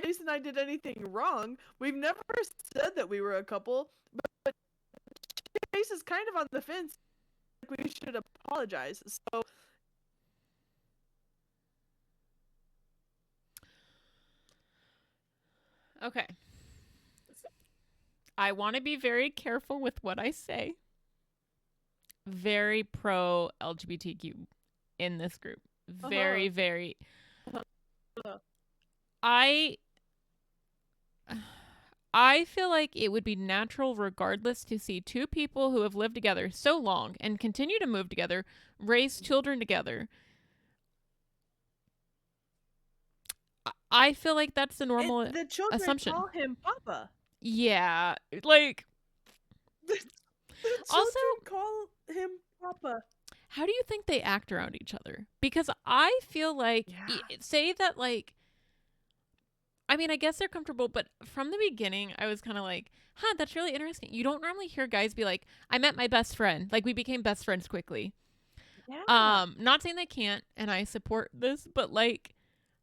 Speaker 2: Jason and I did anything wrong. We've never said that we were a couple, but Chase is kind of on the fence. We should apologize. So
Speaker 1: Okay. I want to be very careful with what I say. Very pro LGBTQ in this group. Very, very. I feel like it would be natural regardless to see two people who have lived together so long and continue to move together, raise children together. I feel like that's the normal
Speaker 2: the children
Speaker 1: assumption.
Speaker 2: call him Papa.
Speaker 1: Yeah, like
Speaker 2: the
Speaker 1: also
Speaker 2: children call him Papa.
Speaker 1: How do you think they act around each other? Because I feel like say that like I mean, I guess they're comfortable, but from the beginning, I was kind of like, huh, that's really interesting. You don't normally hear guys be like, I met my best friend. Like, we became best friends quickly.
Speaker 2: Yeah.
Speaker 1: Not saying they can't, and I support this, but like,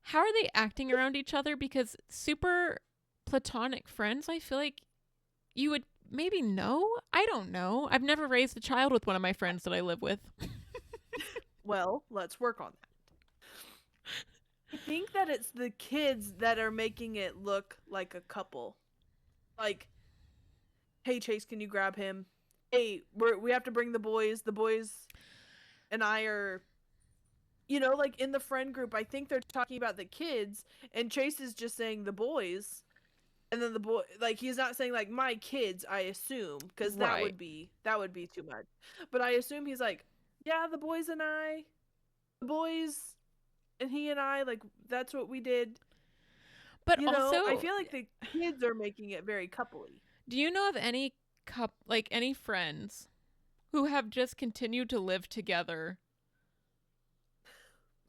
Speaker 1: how are they acting around each other? Because super platonic friends, I feel like you would maybe know. I don't know. I've never raised a child with one of my friends that I live with.
Speaker 2: Well, let's work on that. I think that it's the kids that are making it look like a couple. Like, hey, Chase, can you grab him? Hey, we have to bring the boys. The boys and I are, like in the friend group, I think they're talking about the kids, and Chase is just saying the boys. And then the boy, like, he's not saying like my kids, I assume, because that would be too much. But I assume he's like, yeah, the boys and I, the boys and he and I, like, that's what we did.
Speaker 1: But also,
Speaker 2: I feel like the kids are making it very coupley.
Speaker 1: Do you know of any any friends who have just continued to live together?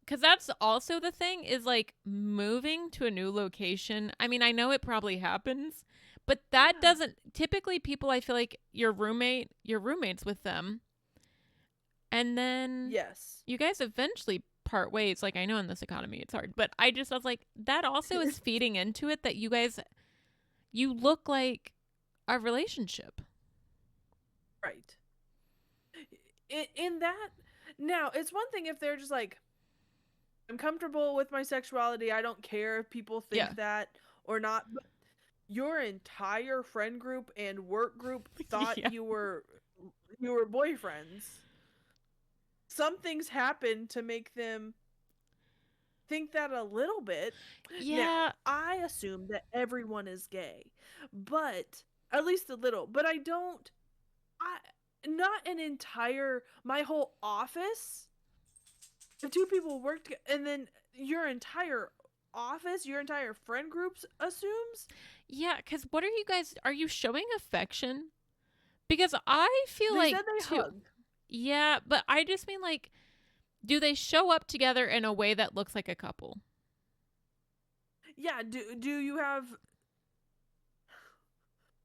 Speaker 1: Because that's also the thing is like moving to a new location. I mean, I know it probably happens, but that doesn't typically people. I feel like your roommates with them, and then you guys eventually part ways. Like I know in this economy it's hard, but I was like that also is feeding into it that you look like a relationship.
Speaker 2: Right. In that, now, it's one thing if they're just like, I'm comfortable with my sexuality, I don't care if people think that or not, but your entire friend group and work group thought you were boyfriends. Some things happen to make them think that a little bit. Now,
Speaker 1: Yeah.
Speaker 2: I assume that everyone is gay, but at least a little. But I don't. I not an entire my whole office. If two people work together, and then your entire office, your entire friend groups assumes
Speaker 1: Yeah, cuz what are you showing affection? Because I feel
Speaker 2: they
Speaker 1: like
Speaker 2: said they
Speaker 1: too.
Speaker 2: hugged.
Speaker 1: Yeah, but I just mean like do they show up together in a way that looks like a couple?
Speaker 2: Yeah. Do you have?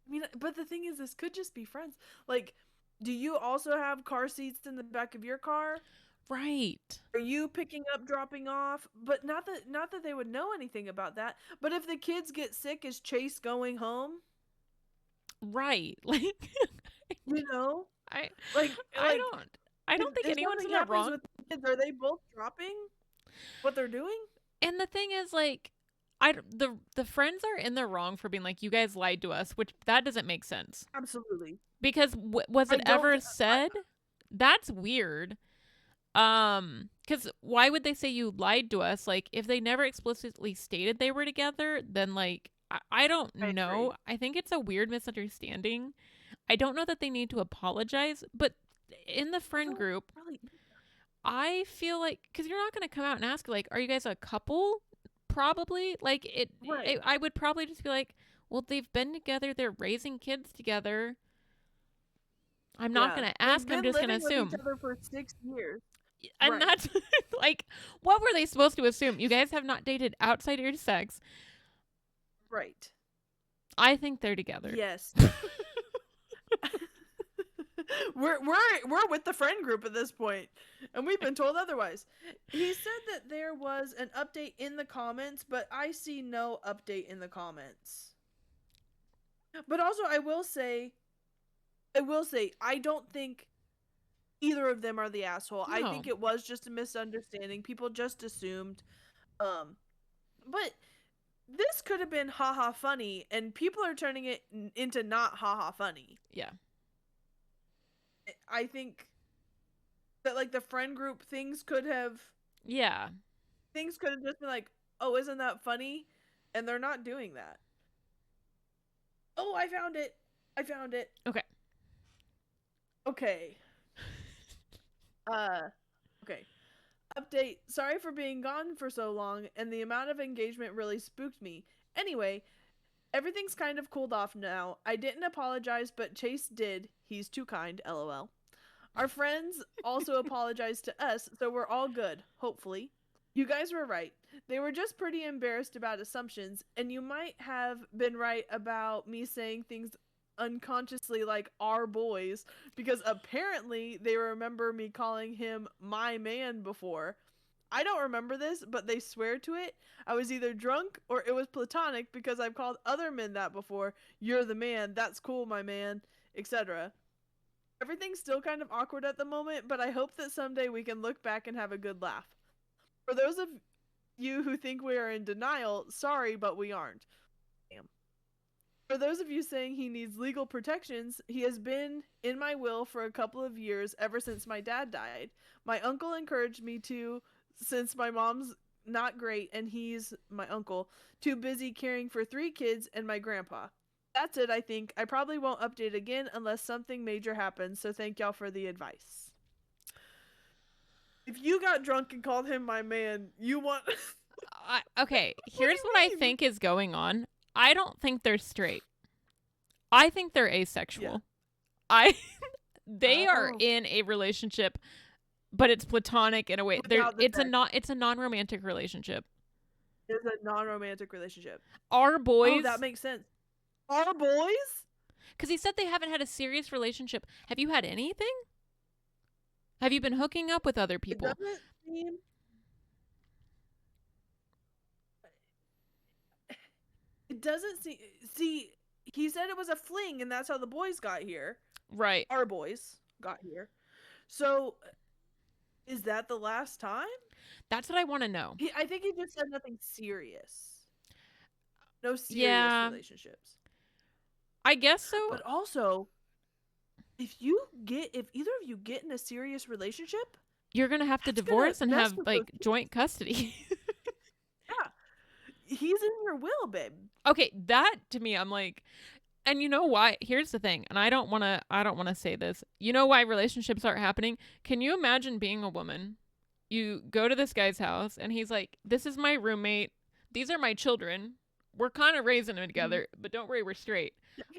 Speaker 2: I mean, but the thing is, this could just be friends. Like, do you also have car seats in the back of your car?
Speaker 1: Right.
Speaker 2: Are you picking up, dropping off? But not that they would know anything about that. But if the kids get sick, is Chase going home?
Speaker 1: Right. Like
Speaker 2: You know,
Speaker 1: I
Speaker 2: like
Speaker 1: I
Speaker 2: like
Speaker 1: don't I don't think
Speaker 2: if
Speaker 1: anyone's in
Speaker 2: something
Speaker 1: the
Speaker 2: happens
Speaker 1: wrong.
Speaker 2: with the kids, are they both dropping what they're doing?
Speaker 1: And the thing is like the friends are in the wrong for being like you guys lied to us, which that doesn't make sense.
Speaker 2: Absolutely.
Speaker 1: Because was
Speaker 2: I
Speaker 1: it
Speaker 2: don't.
Speaker 1: ever said? That's weird. Cuz why would they say you lied to us? Like if they never explicitly stated they were together, then like I don't
Speaker 2: I agree.
Speaker 1: know. I think it's a weird misunderstanding. I don't know that they need to apologize, but in the
Speaker 2: I
Speaker 1: friend
Speaker 2: don't
Speaker 1: group,
Speaker 2: really.
Speaker 1: I feel like because you're not going to come out and ask like, "Are you guys a couple?" Probably like
Speaker 2: Right.
Speaker 1: I would probably just be like, "Well, they've been together. They're raising kids together." I'm not
Speaker 2: Yeah.
Speaker 1: going to
Speaker 2: They've
Speaker 1: ask. I'm
Speaker 2: been
Speaker 1: just going to
Speaker 2: living with each
Speaker 1: assume,
Speaker 2: other for 6 years.
Speaker 1: and
Speaker 2: Right.
Speaker 1: that's like, what were they supposed to assume? You guys have not dated outside your sex.
Speaker 2: Right.
Speaker 1: I think they're together.
Speaker 2: Yes. we're with the friend group at this point, and we've been told otherwise. He said that there was an update in the comments, but I see no update in the comments. But also, I will say, I don't think either of them are the asshole. I
Speaker 1: No.
Speaker 2: think it was just a misunderstanding. People just assumed. Um, but this could have been haha funny, and people are turning it into not haha funny.
Speaker 1: Yeah.
Speaker 2: I think that like the friend group
Speaker 1: Yeah.
Speaker 2: things could have just been like, oh, isn't that funny? And they're not doing that. Oh, I found it. I found it.
Speaker 1: Okay.
Speaker 2: Okay. Uh okay. Update. Sorry for being gone for so long, and the amount of engagement really spooked me. Anyway, everything's kind of cooled off now. I didn't apologize, but Chase did. He's too kind, lol. Our friends also apologized to us, so we're all good, hopefully. You guys were right. They were just pretty embarrassed about assumptions, and you might have been right about me saying things unconsciously like our boys, because apparently they remember me calling him my man before. I don't remember this, but they swear to it. I was either drunk or it was platonic because I've called other men that before. You're the man. That's cool, my man, etc. Everything's still kind of awkward at the moment, but I hope that someday we can look back and have a good laugh. For those of you who think we are in denial, sorry, but we aren't. Damn. For those of you saying he needs legal protections, he has been in my will for a couple of years ever since my dad died. My uncle encouraged me to, since my mom's not great and he's my uncle, too busy caring for 3 kids and my grandpa. That's it, I think. I probably won't update again unless something major happens, so thank y'all for the advice. If you got drunk and called him my man, you want.
Speaker 1: Okay,
Speaker 2: What do
Speaker 1: here's what I
Speaker 2: you mean?
Speaker 1: think is going on. I don't think they're straight. I think they're
Speaker 2: Yeah.
Speaker 1: asexual. I they are
Speaker 2: Oh.
Speaker 1: in a relationship, but it's platonic in a way. There
Speaker 2: Without the sex.
Speaker 1: it's a non-romantic relationship.
Speaker 2: It's a non-romantic relationship.
Speaker 1: Our
Speaker 2: Oh, that
Speaker 1: boys,
Speaker 2: makes sense. Our boys?
Speaker 1: cuz he said they haven't had a serious relationship. Have you had anything? Have you been hooking up with other
Speaker 2: It
Speaker 1: people?
Speaker 2: doesn't seem. It doesn't seem. See, he said it was a fling, and that's how the boys got here.
Speaker 1: Right.
Speaker 2: Our boys got here. So, is that the last time?
Speaker 1: That's what I want to know.
Speaker 2: I think he just said nothing serious. No serious
Speaker 1: Yeah,
Speaker 2: relationships.
Speaker 1: I guess so.
Speaker 2: But also, if either of you get in a serious relationship,
Speaker 1: You're going to have to
Speaker 2: that's gonna
Speaker 1: divorce and
Speaker 2: mess
Speaker 1: have
Speaker 2: with those
Speaker 1: like
Speaker 2: kids.
Speaker 1: joint custody.
Speaker 2: He's in your will, babe.
Speaker 1: Okay, that to me, I'm like, and you know why? Here's the thing, and I don't wanna say this. You know why relationships aren't happening? Can you imagine being a woman? You go to this guy's house and he's like, "This is my roommate. These are my children. We're kind of raising them
Speaker 2: Mhm.
Speaker 1: together, but don't worry, we're straight."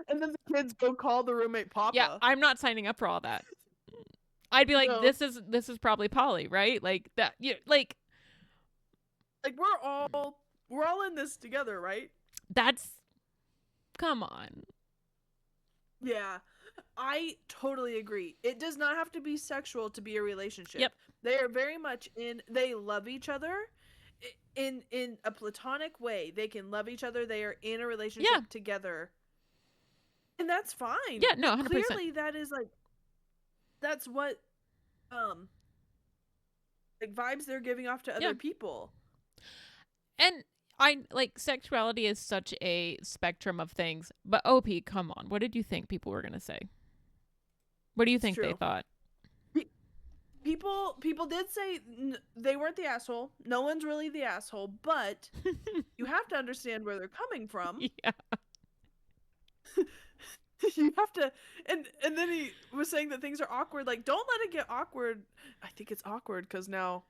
Speaker 2: And then the kids go call the roommate
Speaker 1: Yeah,
Speaker 2: Papa.
Speaker 1: I'm not signing up for all that. I'd be like,
Speaker 2: No.
Speaker 1: this is probably Polly, right? Like that. You like
Speaker 2: Like we're all in this together, right?
Speaker 1: that's come on.
Speaker 2: Yeah. I totally agree. It does not have to be sexual to be a
Speaker 1: Yep.
Speaker 2: relationship. They are very much they love each other in a platonic way. They can love each other. They are in a
Speaker 1: Yeah.
Speaker 2: relationship together. And that's fine.
Speaker 1: Yeah. No,
Speaker 2: But
Speaker 1: 100%.
Speaker 2: clearly that is like that's what um like vibes they're giving off to
Speaker 1: Yeah.
Speaker 2: other people.
Speaker 1: And I like sexuality is such a spectrum of things. But OP, come on. What did you think people were gonna say? What do you
Speaker 2: It's
Speaker 1: think they
Speaker 2: true.
Speaker 1: thought?
Speaker 2: People did say they weren't the asshole. No one's really the asshole, but you have to understand where they're coming from.
Speaker 1: Yeah.
Speaker 2: You have to and then he was saying that things are awkward. Like, don't let it get awkward. I think it's awkward because now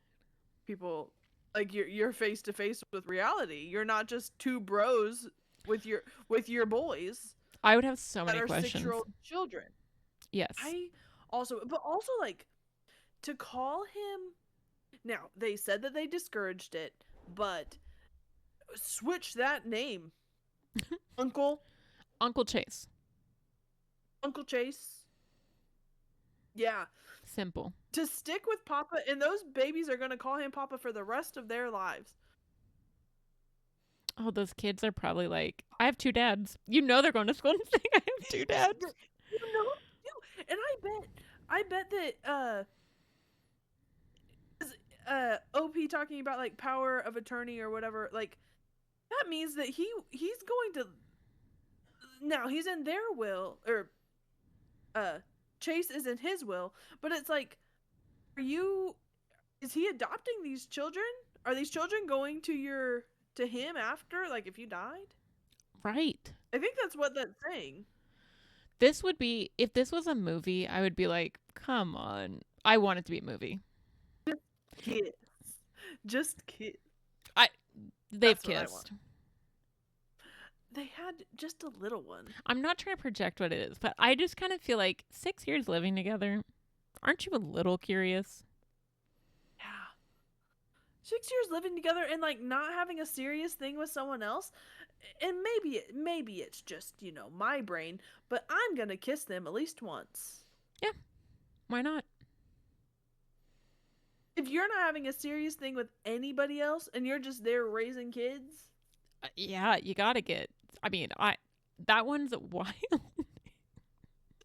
Speaker 2: people like you're face to face with reality. You're not just two bros with your boys
Speaker 1: I would have so
Speaker 2: that
Speaker 1: many
Speaker 2: are
Speaker 1: questions.
Speaker 2: 6-year-old children.
Speaker 1: Yes.
Speaker 2: I also like to call him. Now they said that they discouraged it, but switch that name, Uncle
Speaker 1: Uncle Chase.
Speaker 2: Uncle Chase. Yeah,
Speaker 1: Simple.
Speaker 2: to stick with Papa, and those babies are gonna call him Papa for the rest of their lives.
Speaker 1: Oh, those kids are probably like, I have two dads. You know they're going to school and saying I have two dads.
Speaker 2: You know, you and I bet that OP talking about like power of attorney or whatever, like that means that he's going to now he's in their will or Chase is in his will, but it's like, are you is he adopting these children? Are these children going to him after, like, if you died?
Speaker 1: Right.
Speaker 2: I think that's what that's saying.
Speaker 1: This would be, if this was a movie, I would be like, come on. I want it to be a movie.
Speaker 2: Kids. Just kids.
Speaker 1: They've
Speaker 2: That's what I want.
Speaker 1: kissed.
Speaker 2: They had just a little one.
Speaker 1: I'm not trying to project what it is, but I just kind of feel like 6 years living together. Aren't you a little curious?
Speaker 2: Yeah. 6 years living together and like not having a serious thing with someone else. And maybe it's just, my brain, but I'm gonna kiss them at least once.
Speaker 1: Yeah. Why not?
Speaker 2: If you're not having a serious thing with anybody else and you're just there raising kids,
Speaker 1: Yeah, you gotta get. I mean, that one's wild.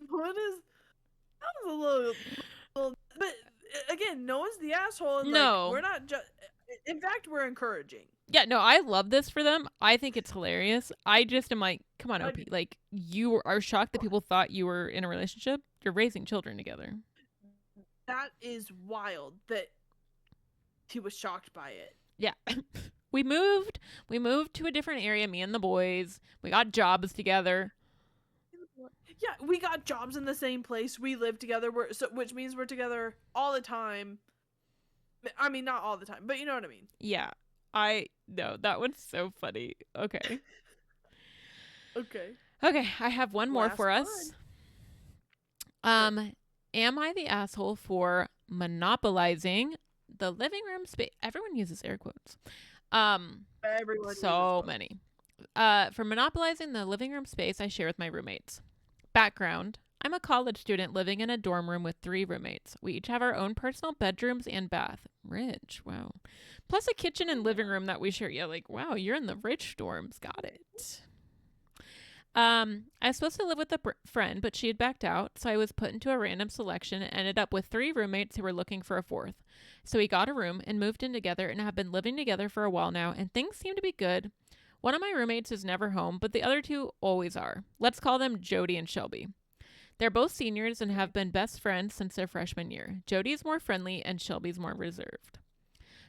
Speaker 2: what is that was a little but again, no one's the asshole and like
Speaker 1: No.
Speaker 2: we're not just in fact we're encouraging.
Speaker 1: Yeah, no, I love this for them. I think it's hilarious. I just am like, come on,
Speaker 2: I
Speaker 1: OP.
Speaker 2: do.
Speaker 1: Like, you are shocked that people thought you were in a relationship. You're raising children together.
Speaker 2: That is wild that he was shocked by it.
Speaker 1: Yeah. we moved. We moved to a different area, me and the boys. We got jobs together.
Speaker 2: Yeah, we got jobs in the same place. We live together. Which means we're together all the time. I mean, not all the time, but you know what I mean.
Speaker 1: Yeah. No, that one's so funny. Okay.
Speaker 2: Okay.
Speaker 1: Okay, I have one more
Speaker 2: Last
Speaker 1: for us. Am I the asshole for monopolizing the living room space? Everyone uses air quotes.
Speaker 2: Everyone
Speaker 1: So many. For monopolizing the living room space I share with my roommates. Background: I'm a college student living in a dorm room with 3 roommates. We each have our own personal bedrooms and bath. Rich, wow. Plus a kitchen and living room that we share. Yeah, like, wow, you're in the rich dorms. Got it. I was supposed to live with a friend, but she had backed out, so I was put into a random selection and ended up with 3 roommates who were looking for a 4th. So we got a room and moved in together and have been living together for a while now, and things seem to be good. One of my roommates is never home, but the other 2 always are. Let's call them Jody and Shelby. They're both seniors and have been best friends since their freshman year. Jody's more friendly and Shelby's more reserved.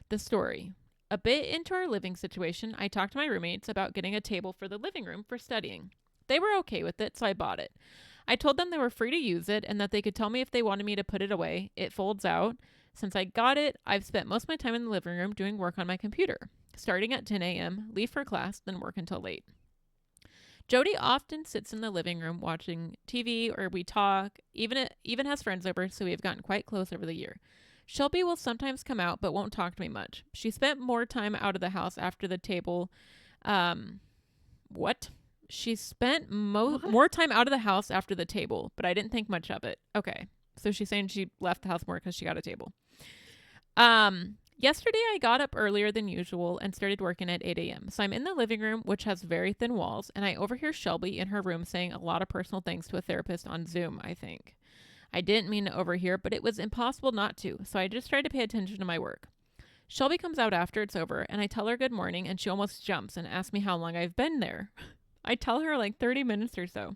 Speaker 1: The story. A bit into our living situation, I talked to my roommates about getting a table for the living room for studying. They were okay with it, so I bought it. I told them they were free to use it and that they could tell me if they wanted me to put it away. It folds out. Since I got it, I've spent most of my time in the living room doing work on my computer, starting at 10 a.m., leave for class, then work until late. Jody often sits in the living room watching TV or we talk, even has friends over, so we have gotten quite close over the year. Shelby will sometimes come out but won't talk to me much. She spent more time out of the house after the table. What? She spent more time out of the house after the table, but I didn't think much of it. Okay. So she's saying she left the house more because she got a table. Yesterday I got up earlier than usual and started working at 8 a.m. So I'm in the living room, which has very thin walls, and I overhear Shelby in her room saying a lot of personal things to a therapist on Zoom, I think. I didn't mean to overhear, but it was impossible not to, so I just tried to pay attention to my work. Shelby comes out after it's over, and I tell her good morning, and she almost jumps and asks me how long I've been there. I tell her like 30 minutes or so.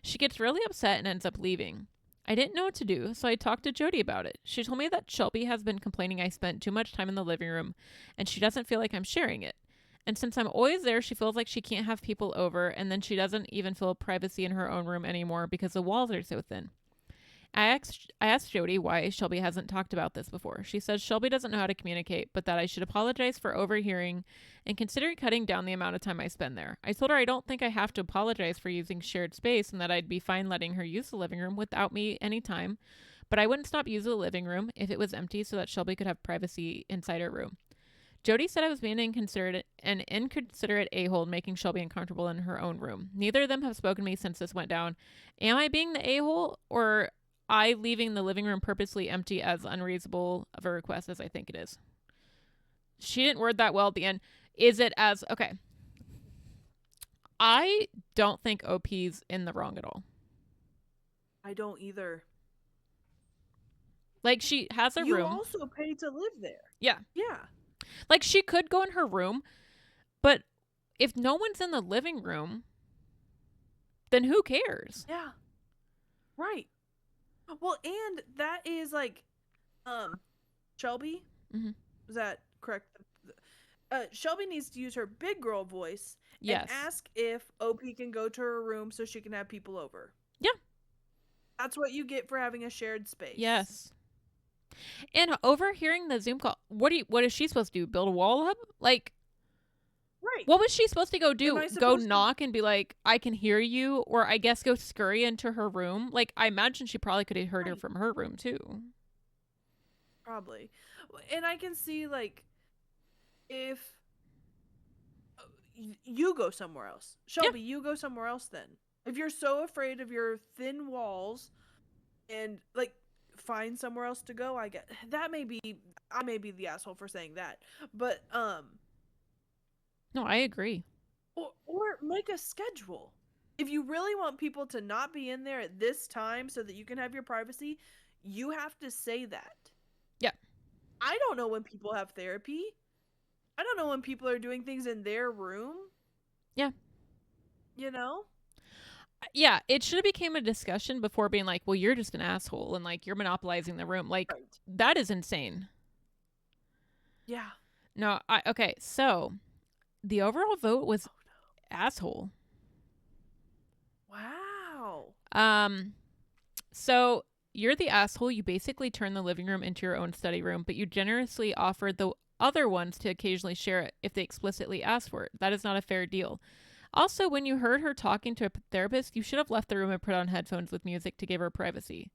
Speaker 1: She gets really upset and ends up leaving. I didn't know what to do, so I talked to Jody about it. She told me that Shelby has been complaining I spent too much time in the living room, and she doesn't feel like I'm sharing it. And since I'm always there, she feels like she can't have people over, and then she doesn't even feel privacy in her own room anymore because the walls are so thin. I asked Jody why Shelby hasn't talked about this before. She says Shelby doesn't know how to communicate, but that I should apologize for overhearing and consider cutting down the amount of time I spend there. I told her I don't think I have to apologize for using shared space and that I'd be fine letting her use the living room without me anytime, but I wouldn't stop using the living room if it was empty so that Shelby could have privacy inside her room. Jody said I was being an inconsiderate a-hole, making Shelby uncomfortable in her own room. Neither of them have spoken to me since this went down. Am I being the a-hole, or I leaving the living room purposely empty as unreasonable of a request as I think it is? She didn't word that well at the end. Is it as okay? I don't think OP's in the wrong at all.
Speaker 2: I don't either.
Speaker 1: Like, she has a
Speaker 2: You
Speaker 1: room.
Speaker 2: also pay to live there.
Speaker 1: Yeah.
Speaker 2: Yeah.
Speaker 1: Like, she could go in her room, but if no one's in the living room, then who cares?
Speaker 2: Yeah. Right. Well, and that is like, Shelby.
Speaker 1: Mm-hmm.
Speaker 2: Is that correct? Shelby needs to use her big girl voice
Speaker 1: Yes.
Speaker 2: and ask if OP can go to her room so she can have people over.
Speaker 1: Yeah.
Speaker 2: That's what you get for having a shared space.
Speaker 1: Yes. And overhearing the Zoom call, what is she supposed to do? Build a wall up? Like,
Speaker 2: right.
Speaker 1: What was she supposed to go do? Go knock and be like, I can hear you? Or I guess go scurry into her room? Like, I imagine she probably could have heard her from her room, too.
Speaker 2: Probably. And I can see, like, if you go somewhere else. Shelby, you go somewhere else then. If you're so afraid of your thin walls and, like, find somewhere else to go, I get that. I may be the asshole for saying that, but
Speaker 1: no, I agree.
Speaker 2: Or make a schedule. If you really want people to not be in there at this time so that you can have your privacy, you have to say that.
Speaker 1: Yeah.
Speaker 2: I don't know when people have therapy. I don't know when people are doing things in their room.
Speaker 1: Yeah.
Speaker 2: You know?
Speaker 1: Yeah, it should have became a discussion before being like, well, you're just an asshole and like you're monopolizing the room. Like, that is insane.
Speaker 2: Yeah.
Speaker 1: No, okay, so the overall vote was asshole.
Speaker 2: Wow.
Speaker 1: So you're the asshole. You basically turn the living room into your own study room, but you generously offered the other ones to occasionally share it if they explicitly asked for it. That is not a fair deal. Also, when you heard her talking to a therapist, you should have left the room and put on headphones with music to give her privacy.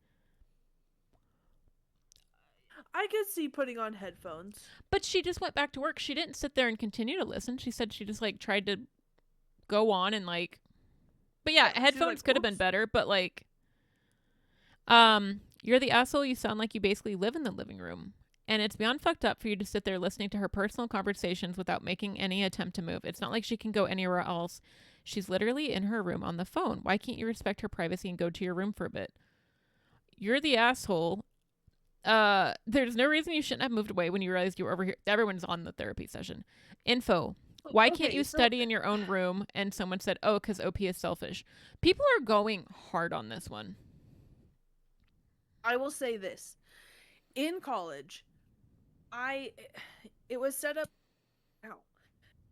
Speaker 2: I could see putting on headphones.
Speaker 1: But she just went back to work. She didn't sit there and continue to listen. She said she just, like, tried to go on and, like... But yeah, headphones like, could have been better, but, like... You're the asshole. You sound like you basically live in the living room. And it's beyond fucked up for you to sit there listening to her personal conversations without making any attempt to move. It's not like she can go anywhere else. She's literally in her room on the phone. Why can't you respect her privacy and go to your room for a bit? You're the asshole. There's no reason you shouldn't have moved away when you realized you were over here. Everyone's on the therapy session. Info. Why can't you study in your own room? And someone said, oh, because OP is selfish. People are going hard on this one.
Speaker 2: I will say this. In college, it was set up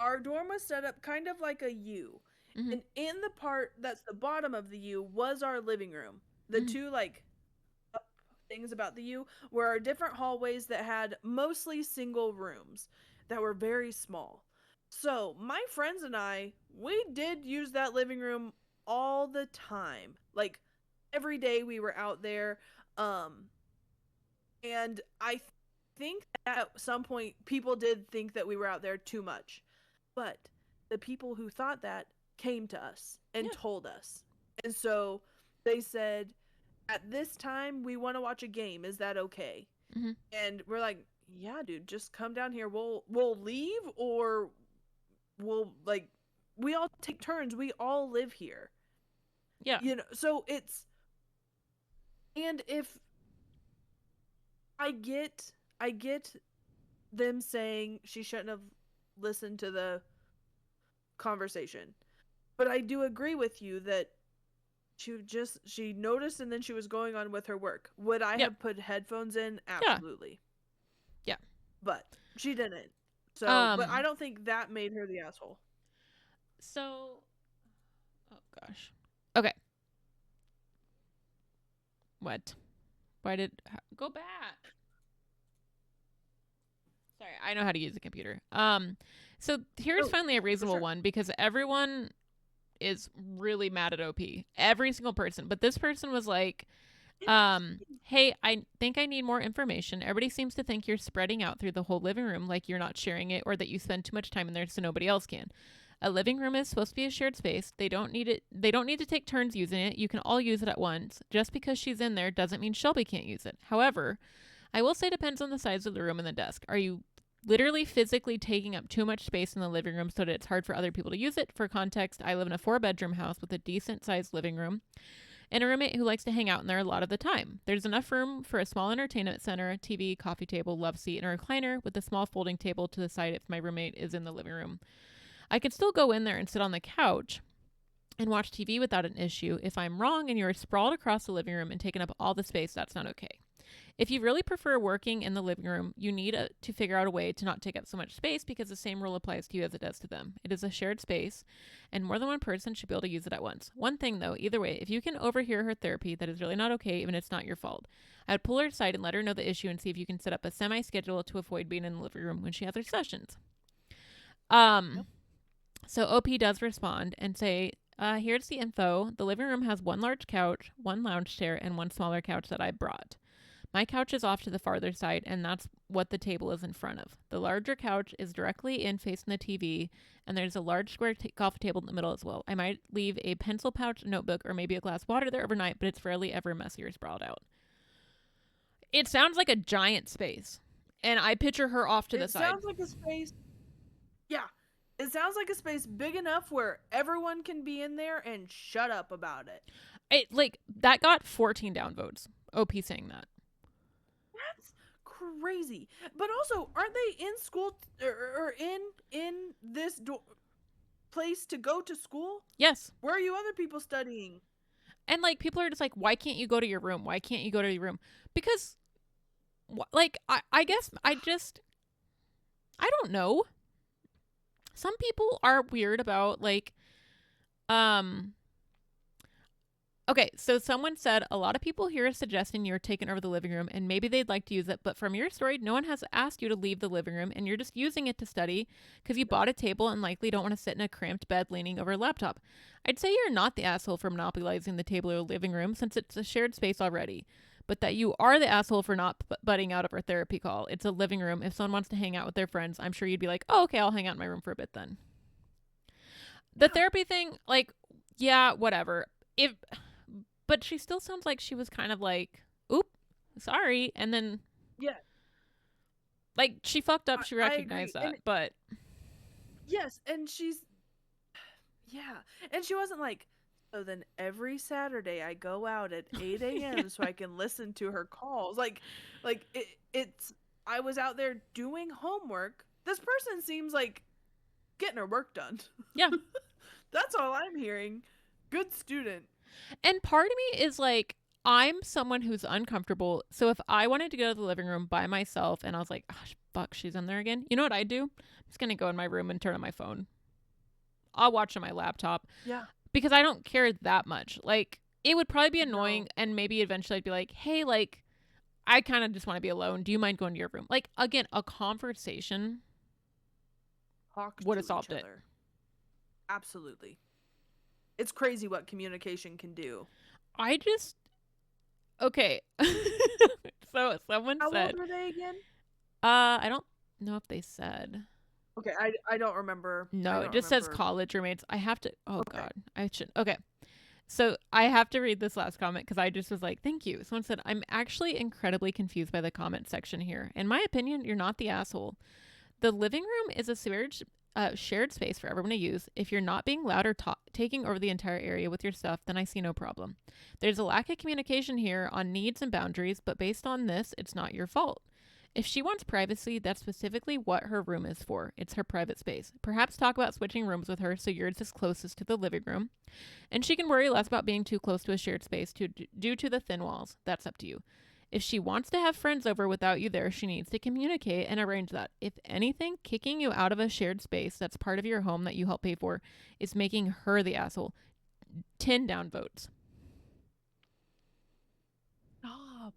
Speaker 2: our dorm was set up kind of like a U.
Speaker 1: Mm-hmm.
Speaker 2: And in the part that's the bottom of the U was our living room. The
Speaker 1: Mm-hmm.
Speaker 2: two like up things about the U were our different hallways that had mostly single rooms that were very small. So, my friends and I, we did use that living room all the time. Like every day we were out there. Um and I think that at some point people did think that we were out there too much. But the people who thought that came to us and
Speaker 1: Yeah.
Speaker 2: told us. And so they said, at this time, we want to watch a game. Is that okay?
Speaker 1: Mm-hmm.
Speaker 2: And we're like, yeah, dude, just come down here. We'll leave, or we'll like we all take turns. We all live here.
Speaker 1: Yeah.
Speaker 2: So it's, and if I get them saying she shouldn't have listened to the conversation. But I do agree with you that she noticed and then she was going on with her work. Would I
Speaker 1: Yep.
Speaker 2: have put headphones in?
Speaker 1: Yeah.
Speaker 2: Absolutely.
Speaker 1: Yeah.
Speaker 2: But she didn't. So, but I
Speaker 1: Um.
Speaker 2: don't think that made her the asshole.
Speaker 1: So. Oh gosh. Okay. What? Why did go back? Sorry, I know how to use a computer. So here's
Speaker 2: Oh,
Speaker 1: finally a
Speaker 2: for
Speaker 1: reasonable
Speaker 2: sure.
Speaker 1: one because everyone is really mad at OP. Every single person. But this person was like,
Speaker 2: Interesting.
Speaker 1: hey, I think I need more information. Everybody seems to think you're spreading out through the whole living room like you're not sharing it or that you spend too much time in there so nobody else can. A living room is supposed to be a shared space. They don't need to take turns using it. You can all use it at once. Just because she's in there doesn't mean Shelby can't use it. However, I will say it depends on the size of the room and the desk. Are you literally physically taking up too much space in the living room so that it's hard for other people to use it? For context, I live in a 4-bedroom house with a decent sized living room and a roommate who likes to hang out in there a lot of the time. There's enough room for a small entertainment center, TV, coffee table, love seat, and a recliner with a small folding table to the side if my roommate is in the living room. I can still go in there and sit on the couch and watch TV without an issue. If I'm wrong and you're sprawled across the living room and taking up all the space, that's not okay. If you really prefer working in the living room, you need to figure out a way to not take up so much space because the same rule applies to you as it does to them. It is a shared space, and more than one person should be able to use it at once. One thing, though, either way, if you can overhear her therapy, that is really not okay, even if it's not your fault. I would pull her aside and let her know the issue and see if you can set up a semi schedule to avoid being in the living room when she has her sessions.
Speaker 2: Yep.
Speaker 1: So OP does respond and say, here's the info. The living room has one large couch, one lounge chair, and one smaller couch that I brought. My couch is off to the farther side, and that's what the table is in front of. The larger couch is directly in facing the TV, and there's a large square coffee table in the middle as well. I might leave a pencil pouch, notebook, or maybe a glass of water there overnight, but it's rarely ever messy or sprawled out. It sounds like a giant space, and I picture her off to the
Speaker 2: It
Speaker 1: side.
Speaker 2: sounds like a space. Yeah. It sounds like a space big enough where everyone can be in there and shut up about it.
Speaker 1: It like that got 14 downvotes. OP saying that.
Speaker 2: That's crazy. But also, aren't they in school or in this place to go to school?
Speaker 1: Yes.
Speaker 2: Where are you other people studying?
Speaker 1: And like people are just like, why can't you go to your room? Why can't you go to your room? Because like I guess I don't know. Some people are weird about like um okay, so someone said a lot of people here are suggesting you're taking over the living room and maybe they'd like to use it, but from your story, no one has asked you to leave the living room and you're just using it to study because you bought a table and likely don't want to sit in a cramped bed leaning over a laptop. I'd say you're not the asshole for monopolizing the table or living room since it's a shared space already, but that you are the asshole for not butting out of our therapy call. It's a living room. If someone wants to hang out with their friends, I'm sure you'd be like, oh, okay, I'll hang out in my room for a bit then. The
Speaker 2: Yeah.
Speaker 1: therapy thing, like, yeah, whatever. If but she still sounds like she was kind of like, oop, sorry. And then,
Speaker 2: Yeah.
Speaker 1: like, she fucked up.
Speaker 2: I,
Speaker 1: She
Speaker 2: I agree.
Speaker 1: recognized that.
Speaker 2: And
Speaker 1: But,
Speaker 2: yes, and she's yeah. And she wasn't like, so then every Saturday I go out at 8 a.m. so I can listen to her calls. It's I was out there doing homework. This person seems like getting her work done.
Speaker 1: yeah.
Speaker 2: That's all I'm hearing. Good student.
Speaker 1: And part of me is like, I'm someone who's uncomfortable. So if I wanted to go to the living room by myself and I was like, oh, fuck, she's in there again. You know what I do? I'm just going to go in my room and turn on my phone. I'll watch on my laptop
Speaker 2: Yeah.
Speaker 1: because I don't care that much. Like, it would probably be annoying.
Speaker 2: No.
Speaker 1: And maybe eventually I'd be like, hey, like, I kind of just want to be alone. Do you mind going to your room? Like, again, a conversation
Speaker 2: Talk
Speaker 1: would
Speaker 2: to
Speaker 1: have
Speaker 2: each
Speaker 1: solved it.
Speaker 2: other. Absolutely. It's crazy what communication can do.
Speaker 1: I just, okay. So someone
Speaker 2: How old
Speaker 1: said,
Speaker 2: were they again?
Speaker 1: I don't know if they said.
Speaker 2: Okay, I don't remember. I
Speaker 1: No, it
Speaker 2: don't
Speaker 1: just says
Speaker 2: remember.
Speaker 1: college roommates. I have to, oh
Speaker 2: Okay.
Speaker 1: God, I should, okay. So I have to read this last comment because I just was like, thank you. Someone said, I'm actually incredibly confused by the comment section here. In my opinion, you're not the asshole. The living room is a shared space for everyone to use. If you're not being loud or taking over the entire area with your stuff, then I see no problem. There's a lack of communication here on needs and boundaries, but based on this, it's not your fault. If she wants privacy, that's specifically what her room is for. It's her private space. Perhaps talk about switching rooms with her so yours is closest to the living room, and she can worry less about being too close to a shared space due to the thin walls. That's up to you. If she wants to have friends over without you there, she needs to communicate and arrange that. If anything, kicking you out of a shared space that's part of your home that you help pay for is making her the asshole. 10 down votes.
Speaker 2: Stop.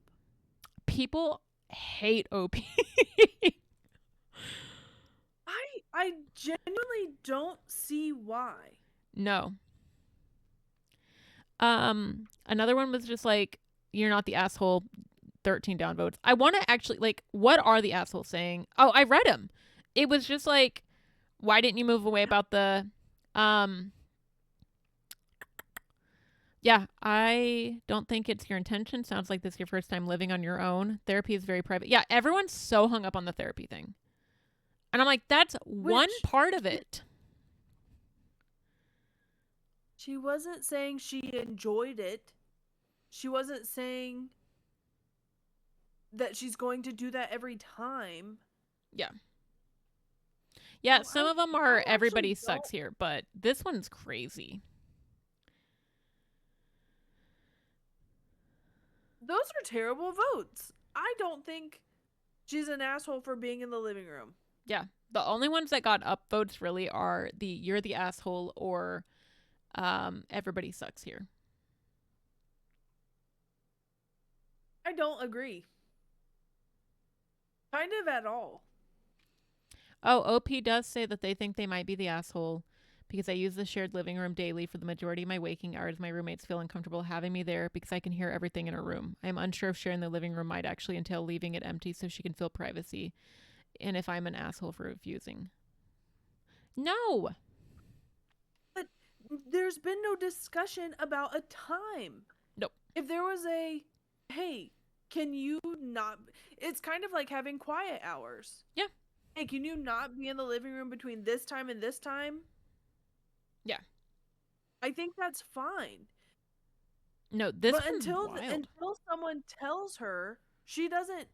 Speaker 1: People hate OP.
Speaker 2: I genuinely don't see why.
Speaker 1: No. Another one was just like, you're not the asshole. 13 downvotes. I want to actually, like, what are the assholes saying? Oh, I read them. It was just like, why didn't you move away about the, yeah, I don't think it's your intention. Sounds like this is your first time living on your own. Therapy is very private. Yeah, everyone's so hung up on the therapy thing. And I'm like, that's one
Speaker 2: Which
Speaker 1: part of it.
Speaker 2: she wasn't saying she enjoyed it. She wasn't saying that she's going to do that every time.
Speaker 1: Yeah. Yeah,
Speaker 2: So
Speaker 1: some of them
Speaker 2: I
Speaker 1: are
Speaker 2: actually
Speaker 1: everybody
Speaker 2: don't.
Speaker 1: sucks here, but this one's crazy.
Speaker 2: Those are terrible votes. I don't think she's an asshole for being in the living room.
Speaker 1: Yeah. The only ones that got upvotes really are the you're the asshole or everybody sucks here.
Speaker 2: I don't agree. Kind of at all.
Speaker 1: Oh, OP does say that they think they might be the asshole because I use the shared living room daily for the majority of my waking hours. My roommates feel uncomfortable having me there because I can hear everything in her room. I'm unsure if sharing the living room might actually entail leaving it empty so she can feel privacy, and if I'm an asshole for refusing. No.
Speaker 2: But there's been no discussion about a time.
Speaker 1: Nope.
Speaker 2: If there was a, hey, can you not? It's kind of like having quiet hours.
Speaker 1: Yeah.
Speaker 2: Hey, can you not be in the living room between this time and this time?
Speaker 1: Yeah.
Speaker 2: I think that's fine.
Speaker 1: No, this
Speaker 2: But
Speaker 1: one's wild.
Speaker 2: until someone tells her, she doesn't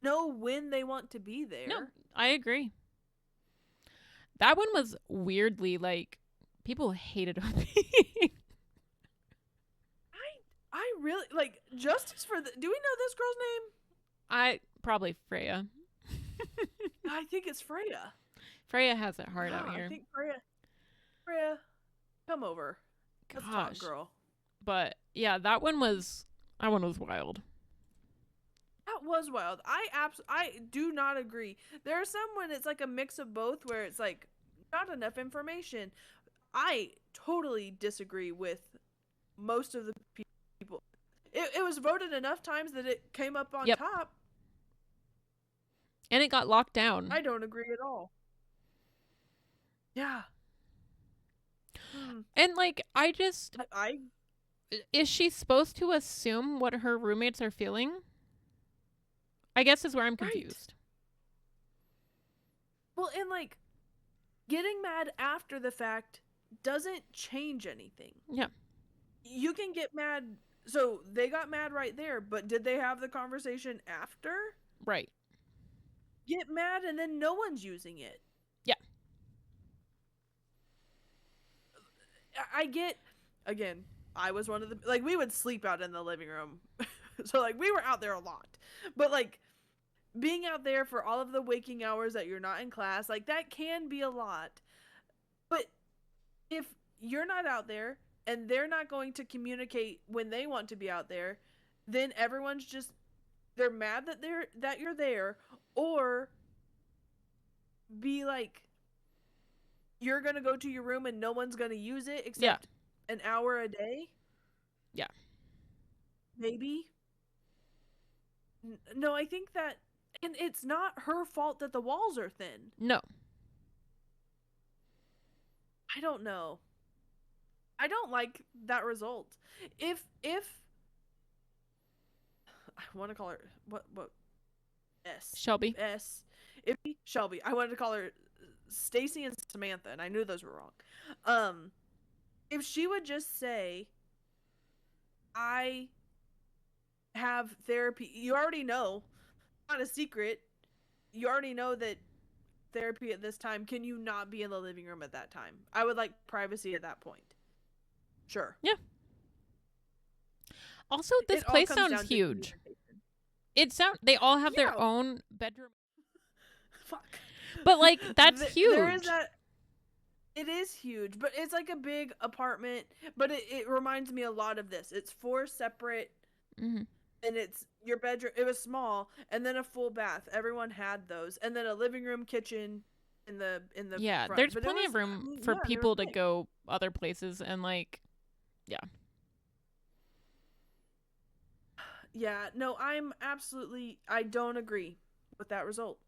Speaker 2: know when they want to be
Speaker 1: No,
Speaker 2: there.
Speaker 1: I agree. That one was weirdly like people hated OP.
Speaker 2: I really like justice for the. Do we know this girl's name?
Speaker 1: I probably Freya.
Speaker 2: I think it's Freya.
Speaker 1: Freya has it hard
Speaker 2: Yeah,
Speaker 1: out
Speaker 2: I
Speaker 1: here.
Speaker 2: think Freya, come over. Let's talk,
Speaker 1: Gosh.
Speaker 2: girl.
Speaker 1: But yeah, that one was wild.
Speaker 2: That was wild. I do not agree. There are some when it's like a mix of both where it's like not enough information. I totally disagree with most of the people. It was voted enough times that it came up on
Speaker 1: Yep.
Speaker 2: top.
Speaker 1: And it got locked down.
Speaker 2: I don't agree at all. Yeah.
Speaker 1: And like I just
Speaker 2: I
Speaker 1: is she supposed to assume what her roommates are feeling? I guess is where I'm
Speaker 2: right.
Speaker 1: confused.
Speaker 2: Well, and like getting mad after the fact doesn't change anything.
Speaker 1: Yeah.
Speaker 2: You can get mad. So they got mad right there, but did they have the conversation after?
Speaker 1: Right.
Speaker 2: Get mad and then no one's using it.
Speaker 1: Yeah.
Speaker 2: I get, again, I was one of the, like, we would sleep out in the living room. So like we were out there a lot. But like being out there for all of the waking hours that you're not in class, like that can be a lot. But if you're not out there and they're not going to communicate when they want to be out there, then everyone's just, they're mad that you're there, or be like, you're gonna go to your room and no one's gonna use it
Speaker 1: Yeah.
Speaker 2: except an hour a day.
Speaker 1: Yeah.
Speaker 2: Maybe. No, I think that, and it's not her fault that the walls are thin.
Speaker 1: No.
Speaker 2: I don't know. I don't like that result. If I want to call her what S
Speaker 1: Shelby.
Speaker 2: S if Shelby, I wanted to call her Stacy and Samantha, and I knew those were wrong. If she would just say, I have therapy, you already know, not a secret, you already know that therapy at this time, can you not be in the living room at that time? I would like privacy at that point. Sure.
Speaker 1: Yeah. Also, this place sounds huge. They all have their own bedroom.
Speaker 2: Fuck.
Speaker 1: But like that's huge.
Speaker 2: There is that. It is huge, but it's like a big apartment. But it reminds me a lot of this. It's 4 separate,
Speaker 1: and
Speaker 2: it's your bedroom. It was small, and then a full bath. Everyone had those, and then a living room, kitchen in the
Speaker 1: yeah.
Speaker 2: front.
Speaker 1: There's plenty of room for people to go other places, and like, yeah.
Speaker 2: Yeah, no, I don't agree with that result.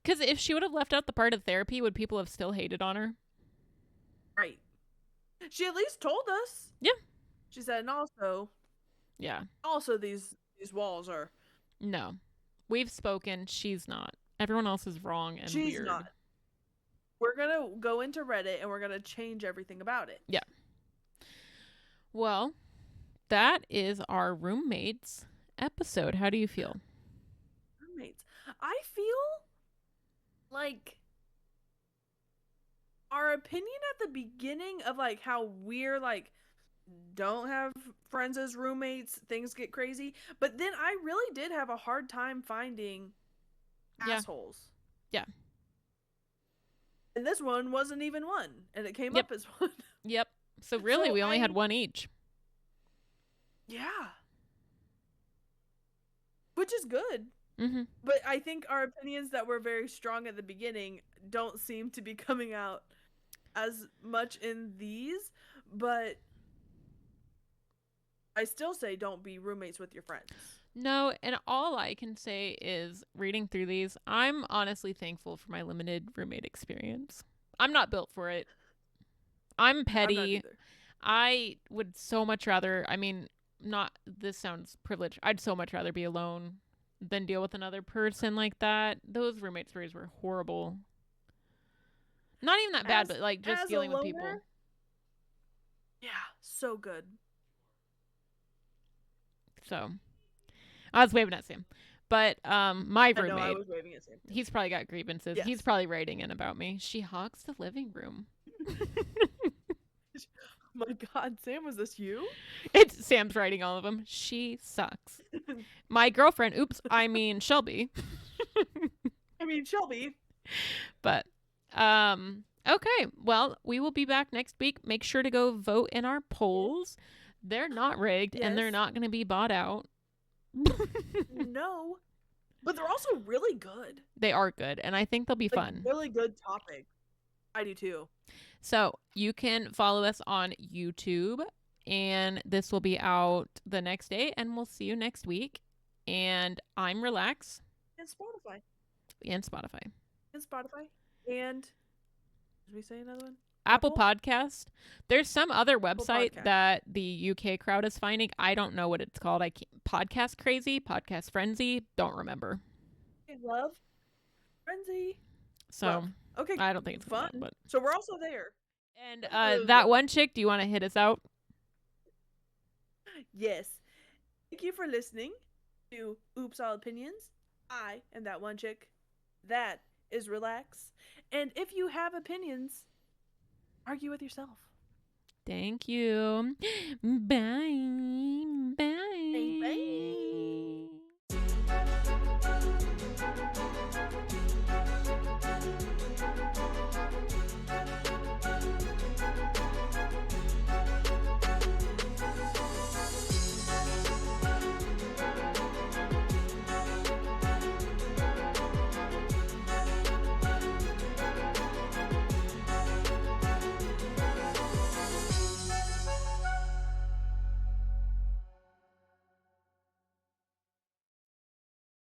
Speaker 1: Because if she would have left out the part of therapy, would people have still hated on her?
Speaker 2: Right. She at least told us.
Speaker 1: Yeah.
Speaker 2: She said, and also.
Speaker 1: Yeah.
Speaker 2: Also, these walls are.
Speaker 1: No. We've spoken. She's not. Everyone else is wrong and weird. She's not.
Speaker 2: We're going to go into Reddit and we're going to change everything about it.
Speaker 1: Yeah. Well, that is our roommates episode. How do you feel?
Speaker 2: Roommates. I feel like our opinion at the beginning of like how we're like don't have friends as roommates, things get crazy, but then I really did have a hard time finding assholes.
Speaker 1: Yeah.
Speaker 2: And this one wasn't even one, and it came up as one.
Speaker 1: Yep. So really, we only had one each.
Speaker 2: Yeah. Which is good.
Speaker 1: Mm-hmm.
Speaker 2: But I think our opinions that were very strong at the beginning don't seem to be coming out as much in these, but I still say don't be roommates with your friends.
Speaker 1: No, and all I can say is reading through these, I'm honestly thankful for my limited roommate experience. I'm not built for it. I'm petty. I would so much rather, this sounds privileged. I'd so much rather be alone than deal with another person like that. Those roommate stories were horrible. Not even that bad, but like just dealing with people.
Speaker 2: Yeah, so good.
Speaker 1: So, I was waving at Sam. But my roommate,
Speaker 2: I was waving at Sam.
Speaker 1: He's probably got grievances. Yes. He's probably writing in about me. She hogs the living room.
Speaker 2: My God, Sam, was this you?
Speaker 1: It's Sam's writing all of them. She sucks. My girlfriend, Shelby.
Speaker 2: Shelby.
Speaker 1: But, okay. Well, we will be back next week. Make sure to go vote in our polls. They're not rigged, and they're not going to be bought out.
Speaker 2: No. But they're also really good.
Speaker 1: They are good, and I think they'll be fun.
Speaker 2: Really good topic. I do too.
Speaker 1: So you can follow us on YouTube, and this will be out the next day, and we'll see you next week. And I'm Relax.
Speaker 2: And Spotify.
Speaker 1: And Spotify.
Speaker 2: And did we say another one?
Speaker 1: Apple Podcast. There's some other website that the UK crowd is finding. I don't know what it's called. Podcast Crazy, Podcast Frenzy. Don't remember.
Speaker 2: Love Frenzy.
Speaker 1: So
Speaker 2: Love. Okay,
Speaker 1: I don't think it's
Speaker 2: fun.
Speaker 1: That, but
Speaker 2: so we're also there.
Speaker 1: And that one chick, do you want to hit us out?
Speaker 2: Yes. Thank you for listening to Oops All Opinions. I am that one chick. That is Relax. And if you have opinions, argue with yourself.
Speaker 1: Thank you. Bye.
Speaker 2: Bye.
Speaker 1: Bye.